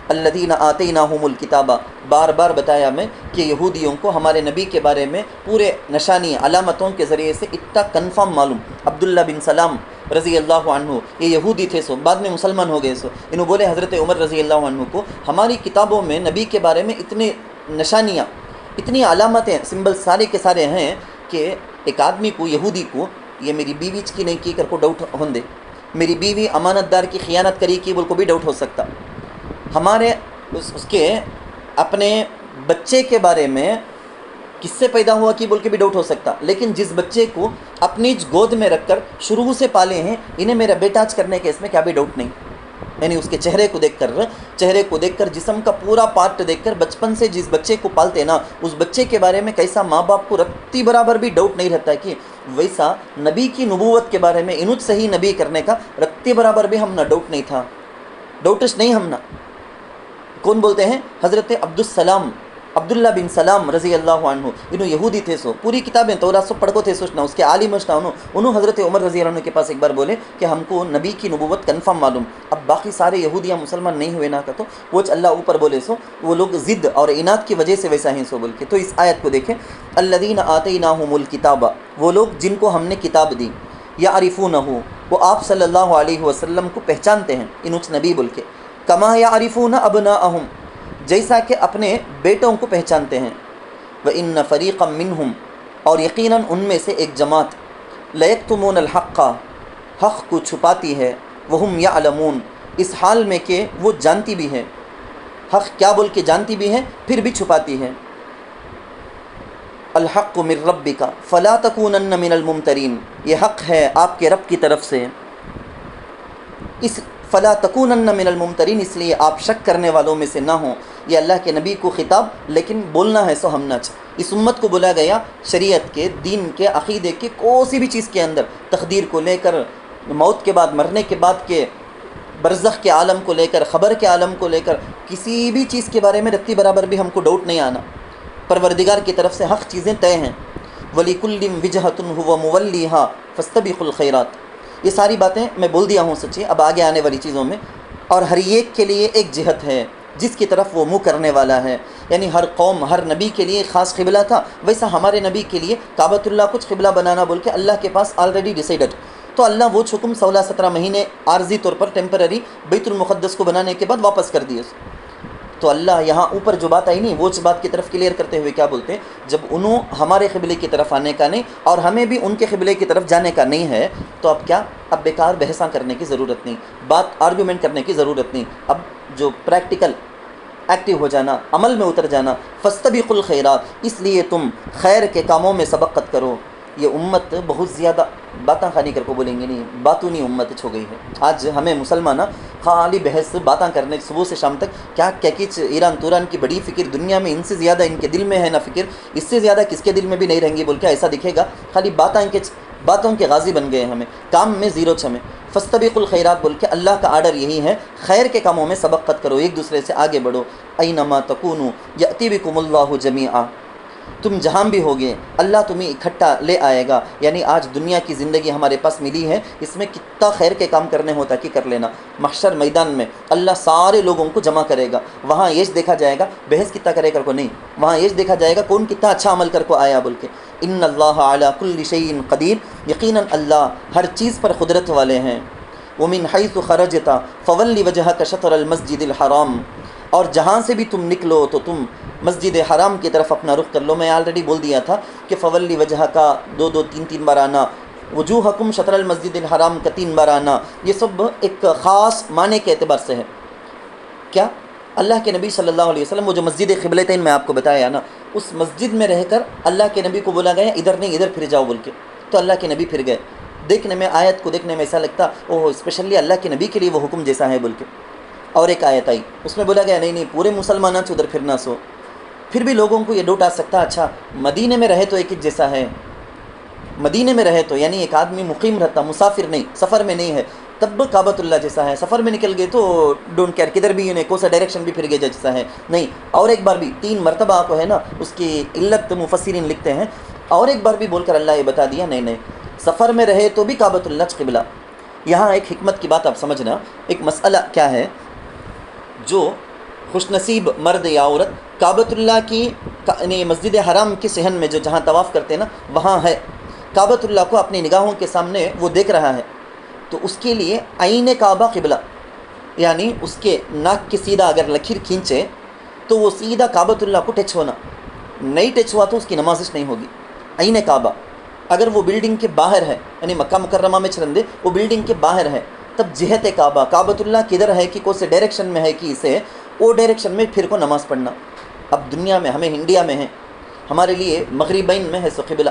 الذین آتیناہم الکتاب، بار بار بتایا میں کہ یہودیوں کو ہمارے نبی کے بارے میں پورے نشانی علامتوں کے ذریعے سے اتنا کنفرم معلوم۔ عبداللہ بن سلام رضی اللہ عنہ یہ یہودی تھے، سو بعد میں مسلمان ہو گئے، سو انہوں بولے حضرت عمر رضی اللہ عنہ کو ہماری کتابوں میں نبی کے بارے میں اتنے نشانیاں، اتنی علامتیں، سمبل سارے کے سارے ہیں کہ ایک آدمی کو یہودی کو یہ میری بیوی کی نہیں کی کر کو ڈاؤٹ ہوندے، میری بیوی امانت دار کی خیانت کری کی بول کو بھی ڈاؤٹ ہو سکتا، ہمارے اس کے اپنے بچے کے بارے میں کس سے پیدا ہوا کی بول کے بھی ڈاؤٹ ہو سکتا، لیکن جس بچے کو اپنی گود میں رکھ کر شروع سے پالے ہیں انہیں میرا بیٹا آج کرنے کے اس میں کیا بھی ڈاؤٹ نہیں، یعنی اس کے چہرے کو دیکھ کر جسم کا پورا پارٹ دیکھ کر بچپن سے جس بچے کو پالتے نا اس بچے کے بارے میں کیسا ماں باپ کو رتی برابر بھی ڈاؤٹ نہیں رہتا ہے کہ ویسا نبی کی نبوت کے بارے میں انوج صحیح نبی کرنے کا رتی برابر بھی ہم نہ ڈاؤٹ نہیں تھا، ڈاؤٹش نہیں ہم نہ۔ کون بولتے ہیں؟ حضرت عبداللہ بن سلام رضی اللہ عنہ، انہوں یہودی تھے، سو پوری کتابیں تورات سو پڑھ کو تھے، سوچنا اس کے عالم اشنا انہوں حضرت عمر رضی اللہ عنہ کے پاس ایک بار بولے کہ ہم کو نبی کی نبوت کنفرم معلوم، اب باقی سارے یہودیاں مسلمان نہیں ہوئے نہ کا تو وہ اللہ اوپر بولے سو وہ لوگ ضد اور اناد کی وجہ سے ویسا ہیں سو بول کے۔ تو اس آیت کو دیکھیں، الذین آتیناہم الکتاب، وہ لوگ جن کو ہم نے کتاب دی، یعرفونہ، وہ آپ صلی اللہ علیہ وسلم کو پہچانتے ہیں، انوچ نبی بول کے، کما یعرفون ابناءہم، جیسا کہ اپنے بیٹوں کو پہچانتے ہیں، وَإِنَّ فَرِيقًا مِّنْهُمْ، اور یقیناً ان میں سے ایک جماعت، لَيَكْتُمُونَ الْحَقَّ، حق کو چھپاتی ہے، وَهُمْ يَعْلَمُونَ، اس حال میں کہ وہ جانتی بھی ہے، حق کیا بول کے جانتی بھی ہے پھر بھی چھپاتی ہے۔ الحق من ربک فلا تکونن من الممترین، یہ حق ہے آپ کے رب کی طرف سے، اس فلا تکونن من الممترین، اس لیے آپ شک کرنے والوں میں سے نہ ہوں۔ یہ اللہ کے نبی کو خطاب، لیکن بولنا ہے سو ہم نہ اس امت کو بولا گیا شریعت کے، دین کے، عقیدے کے کوئی بھی چیز کے اندر، تقدیر کو لے کر، موت کے بعد، مرنے کے بعد کے برزخ کے عالم کو لے کر، خبر کے عالم کو لے کر، کسی بھی چیز کے بارے میں رتی برابر بھی ہم کو ڈاؤٹ نہیں آنا، پروردگار کی طرف سے حق چیزیں طے ہیں۔ وَلِكُلٍّ وِجْهَةٌ هُوَ مُوَلِّيهَا فَاسْتَبِقُوا الْخَيْرَاتِ، یہ ساری باتیں میں بول دیا ہوں سچی، اب آگے آنے والی چیزوں میں، اور ہر ایک کے لیے ایک جہت ہے جس کی طرف وہ منہ کرنے والا ہے، یعنی ہر قوم، ہر نبی کے لیے خاص قبلہ تھا، ویسا ہمارے نبی کے لیے کعبۃ اللہ کچھ قبلہ بنانا بول کے اللہ کے پاس آلریڈی ڈیسائیڈڈ، تو اللہ وہ حکم 16-17 مہینے عارضی طور پر ٹیمپرری بیت المقدس کو بنانے کے بعد واپس کر دیے۔ تو اللہ یہاں اوپر جو بات آئی نہیں، وہ اس بات کی طرف کلیئر کرتے ہوئے کیا بولتے ہیں، جب انہوں ہمارے قبلے کی طرف آنے کا نہیں اور ہمیں بھی ان کے قبلے کی طرف جانے کا نہیں ہے، تو اب کیا، اب بیکار بحثاں کرنے کی ضرورت نہیں، بات آرگیومنٹ کرنے کی ضرورت نہیں، اب جو پریکٹیکل ایکٹیو ہو جانا، عمل میں اتر جانا، فاستبقوا الخیرات، اس لیے تم خیر کے کاموں میں سبقت کرو۔ یہ امت بہت زیادہ باتاں خالی کر کو بولیں گے نہیں، باتونی امت ہو گئی ہے۔ آج ہمیں مسلمان خالی بحث باتاں کرنے، صبح سے شام تک کیا کچھ ایران توران کی بڑی فکر دنیا میں ان سے زیادہ ان کے دل میں ہے نہ فکر، اس سے زیادہ کس کے دل میں بھی نہیں رہیں گی بول کے ایسا دکھے گا، خالی باتوں کے غازی بن گئے ہمیں، کام میں زیرو چھمیں۔ فاستبقوا الخیرات بول کے اللہ کا آرڈر یہی ہے، خیر کے کاموں میں سبقت کرو، ایک دوسرے سے آگے بڑھو۔ اینما تکونوا یأتی بکم اللہ جمیعا، تم جہاں بھی ہوگے اللہ تمہیں اکٹھا لے آئے گا، یعنی آج دنیا کی زندگی ہمارے پاس ملی ہے، اس میں کتنا خیر کے کام کرنے ہوتا کہ کر لینا۔ محشر میدان میں اللہ سارے لوگوں کو جمع کرے گا، وہاں یہ دیکھا جائے گا بحث کتنا کرے کر کو نہیں، وہاں یہ دیکھا جائے گا کون کتنا اچھا عمل کر کو آیا بول کے۔ ان اللہ علی کل شیء قدیر، یقیناً اللہ ہر چیز پر قدرت والے ہیں۔ ومن حیث خرجت فول وجہک شطر المسجد الحرام، اور جہاں سے بھی تم نکلو تو تم مسجد حرام کی طرف اپنا رخ کر لو۔ میں آلریڈی بول دیا تھا کہ فولی وجہ کا 2-3 بار آنا، وجوہکم شطر المسجد الحرام کا 3 بار آنا، یہ سب ایک خاص معنی کے اعتبار سے ہے۔ کیا اللہ کے نبی صلی اللہ علیہ وسلم، وہ جو مسجد قبلتین میں آپ کو بتایا نا، اس مسجد میں رہ کر اللہ کے نبی کو بولا گیا ادھر نہیں ادھر پھر جاؤ بول کے، تو اللہ کے نبی پھر گئے۔ دیکھنے میں، آیت کو دیکھنے میں ایسا لگتا اوہ اسپیشلی اللہ کے نبی کے لیے وہ حکم جیسا ہے بول کے۔ اور ایک آیت آئی، اس میں بولا گیا نہیں پورے مسلمانوں سے ادھر پھرنا سو۔ پھر بھی لوگوں کو یہ ڈوٹ آ سکتا، اچھا مدینے میں رہے تو ایک جیسا ہے، مدینے میں رہے تو یعنی ایک آدمی مقیم رہتا، مسافر نہیں، سفر میں نہیں ہے، تب کعبۃ اللہ جیسا ہے، سفر میں نکل گئے تو ڈونٹ کیئر کدھر بھی انہیں کوسا ڈائریکشن بھی پھر گئے جیسا ہے نہیں۔ اور ایک بار بھی 3 مرتبہ کو ہے نا، اس کی علت مفسرین لکھتے ہیں، اور ایک بار بھی بول کر اللہ یہ بتا دیا نہیں سفر میں رہے تو بھی کعبۃ اللہ قبلہ۔ یہاں ایک حکمت کی بات آپ سمجھنا، ایک مسئلہ کیا ہے، جو خوش نصیب مرد یا عورت کعبۃ اللہ کی یعنی مسجد حرام کے صحن میں جو جہاں طواف کرتے ہیں نا، وہاں ہے کعبۃ اللہ کو اپنی نگاہوں کے سامنے وہ دیکھ رہا ہے، تو اس کے لیے عین کعبہ قبلہ، یعنی اس کے ناک کے سیدھا اگر لکیر کھینچے تو وہ سیدھا کعبۃ اللہ کو ٹچ ہونا، نہیں ٹچ ہوا تو اس کی نمازش نہیں ہوگی۔ عین کعبہ اگر وہ بلڈنگ کے باہر ہے، یعنی مکہ مکرمہ میں چرندے وہ بلڈنگ کے باہر ہے، تب جہت کعبہ، کعبۃ اللہ کدھر ہے کہ کون سے ڈائریکشن میں ہے کہ اسے وہ ڈائریکشن میں پھر کو نماز پڑھنا۔ اب دنیا میں ہمیں انڈیا میں ہے، ہمارے لیے مغربین میں ہے سو قبلہ،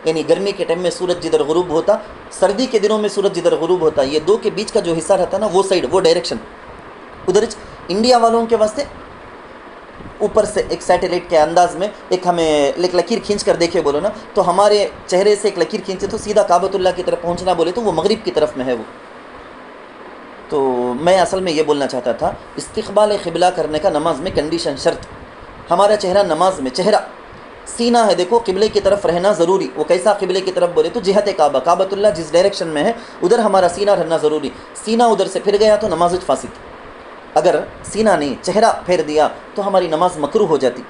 یعنی گرمی کے ٹائم میں سورج جدھر غروب ہوتا، سردی کے دنوں میں سورج جدھر غروب ہوتا، یہ دو کے بیچ کا جو حصہ رہتا نا وہ سائڈ، وہ ڈائریکشن ادھر انڈیا والوں کے واسطے اوپر سے ایک سیٹلائٹ کے انداز میں ایک ہمیں ایک لکیر کھینچ کر دیکھے بولو نا، تو ہمارے چہرے سے ایک لکیر کھینچے تو سیدھا کعبۃ اللہ کی طرف پہنچنا بولے تو وہ مغرب کی طرف میں ہے وہ۔ تو میں اصل میں یہ بولنا چاہتا تھا، استقبال قبلہ کرنے کا نماز میں کنڈیشن شرط، ہمارا چہرہ نماز میں چہرہ سینہ ہے، دیکھو قبلے کی طرف رہنا ضروری۔ وہ کیسا قبلے کی طرف بولے تو جہت کعبہ، کعبۃ اللہ جس ڈائریکشن میں ہے ادھر ہمارا سینہ رہنا ضروری۔ سینہ ادھر سے پھر گیا تو نماز فاسد، اگر سینہ نہیں چہرہ پھیر دیا تو ہماری نماز مکروہ ہو جاتی،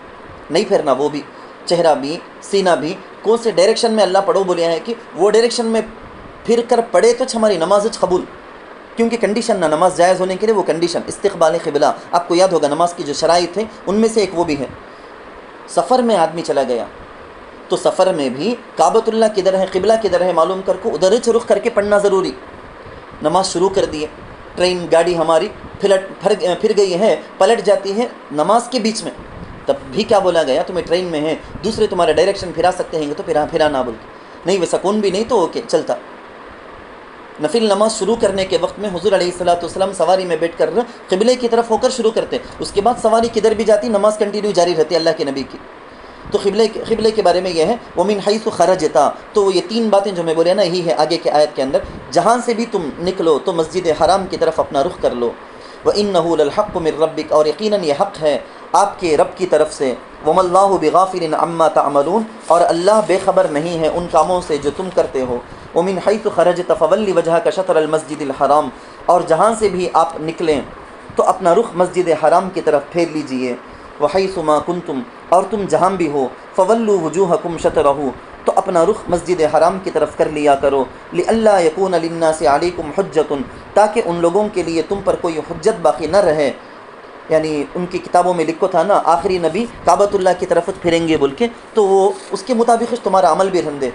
نہیں پھیرنا، وہ بھی چہرہ بھی سینہ بھی کون سے ڈائریکشن میں اللہ پڑھو بولے ہے کہ وہ ڈائریکشن میں پھر کر پڑھے تو ہماری نماز قبول، کیونکہ کنڈیشن نہ نماز جائز ہونے کے لیے وہ کنڈیشن استقبال قبلہ۔ آپ کو یاد ہوگا نماز کی جو شرائط ہیں ان میں سے ایک وہ بھی ہے۔ سفر میں آدمی چلا گیا تو سفر میں بھی کعبۃ اللہ کدھر ہے، قبلہ کدھر ہے معلوم کر کو ادھر رخ کر کے پڑھنا ضروری۔ نماز شروع کر دیے، ٹرین گاڑی ہماری پھر گئی ہے، پلٹ جاتی ہے نماز کے بیچ میں، تب بھی کیا بولا گیا تمہیں ٹرین میں ہے دوسرے تمہارا ڈائریکشن پھرا سکتے ہیں تو پھرا نہ بول کے نہیں، ویسا کون بھی نہیں تو اوکے چلتا۔ نفل نماز شروع کرنے کے وقت میں حضور علیہ الصلوۃ والسلام سواری میں بیٹھ کر قبلے کی طرف ہو کر شروع کرتے، اس کے بعد سواری کدھر بھی جاتی نماز کنٹینیو جاری رہتی اللہ کے نبی کی۔ تو قبلے کے بارے میں یہ ہے وَمِنْ حَيْثُ خَرَجْتَ، تو یہ تین باتیں جو میں بولے نا یہی ہے آگے کے آیت کے اندر، جہاں سے بھی تم نکلو تو مسجد حرام کی طرف اپنا رخ کر لو۔ وَإِنَّهُ لَلْحَقُّ مِنْ رَبِّكَ، اور یقیناً یہ حق ہے آپ کے رب کی طرف سے۔ وَمَا اللَّهُ بِغَافِلٍ عَمَّا تَعْمَلُونَ، اور اللہ بے خبر نہیں ہے ان کاموں سے جو تم کرتے ہو۔ وَمِنْ حَيْثُ خَرَجْتَ فَوَلِّ وَجْهَكَ شَطْرَ الْمَسْجِدِ الْحَرَامِ، اور جہاں سے بھی آپ نکلیں تو اپنا رخ مسجد حرام کی طرف پھیر لیجئے۔ وَحَيْثُ مَا كُنْتُمْ، اور تم جہاں بھی ہو، فَوَلُّوا وُجُوهَكُمْ شَطْرَهُ، تو اپنا رخ مسجد حرام کی طرف کر لیا کرو۔ لِأَلَّا يَكُونَ لِلنَّاسِ عَلَيْكُمْ حُجَّةٌ، تاکہ ان لوگوں کے لیے تم پر کوئی حجت باقی نہ رہے، یعنی ان کی کتابوں میں لکھو تھا نا آخری نبی کعبۃ اللہ کی طرف پھریں گے بول کے، تو وہ اس کے مطابق تمہارا عمل بھی رہن دے۔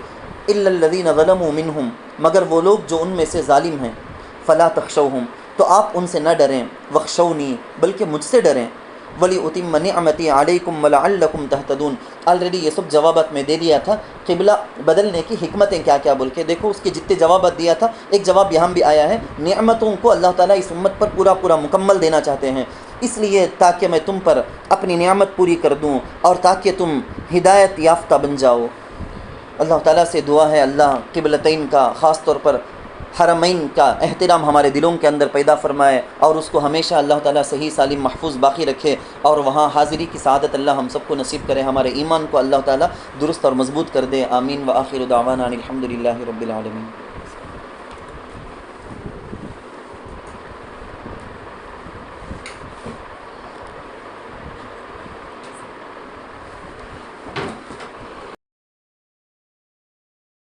إِلَّا الَّذِينَ ظَلَمُوا مِنْهُمْ، مگر وہ لوگ جو ان میں سے ظالم ہیں، فَلَا تَخْشَوْهُمْ، تو آپ ان سے نہ ڈریں، وَخْشَوْنِي، بلکہ مجھ سے ڈریں، وَلِأُتِمَّ نِعْمَتِي عَلَيْكُمْ وَلَعَلَّكُمْ تَهْتَدُونَ۔ آلریڈی یہ سب جوابات میں دے دیا تھا، قبلہ بدلنے کی حکمتیں کیا کیا بول کے، دیکھو اس کے جتنے جوابات دیا تھا ایک جواب یہاں بھی آیا ہے، نعمتوں کو اللہ تعالیٰ اس امت پر پورا مکمل دینا چاہتے ہیں، اس لیے تاکہ میں تم پر اپنی نعمت پوری کر دوں اور تاکہ تم ہدایت یافتہ بن جاؤ۔ اللہ تعالیٰ سے دعا ہے اللہ قبلتین کا، خاص طور پر حرمین کا احترام ہمارے دلوں کے اندر پیدا فرمائے اور اس کو ہمیشہ اللہ تعالیٰ صحیح سالم محفوظ باقی رکھے، اور وہاں حاضری کی سعادت اللہ ہم سب کو نصیب کرے، ہمارے ایمان کو اللہ تعالیٰ درست اور مضبوط کر دے۔ آمین۔ وآخر دعوانا ان الحمد للہ رب العالمین۔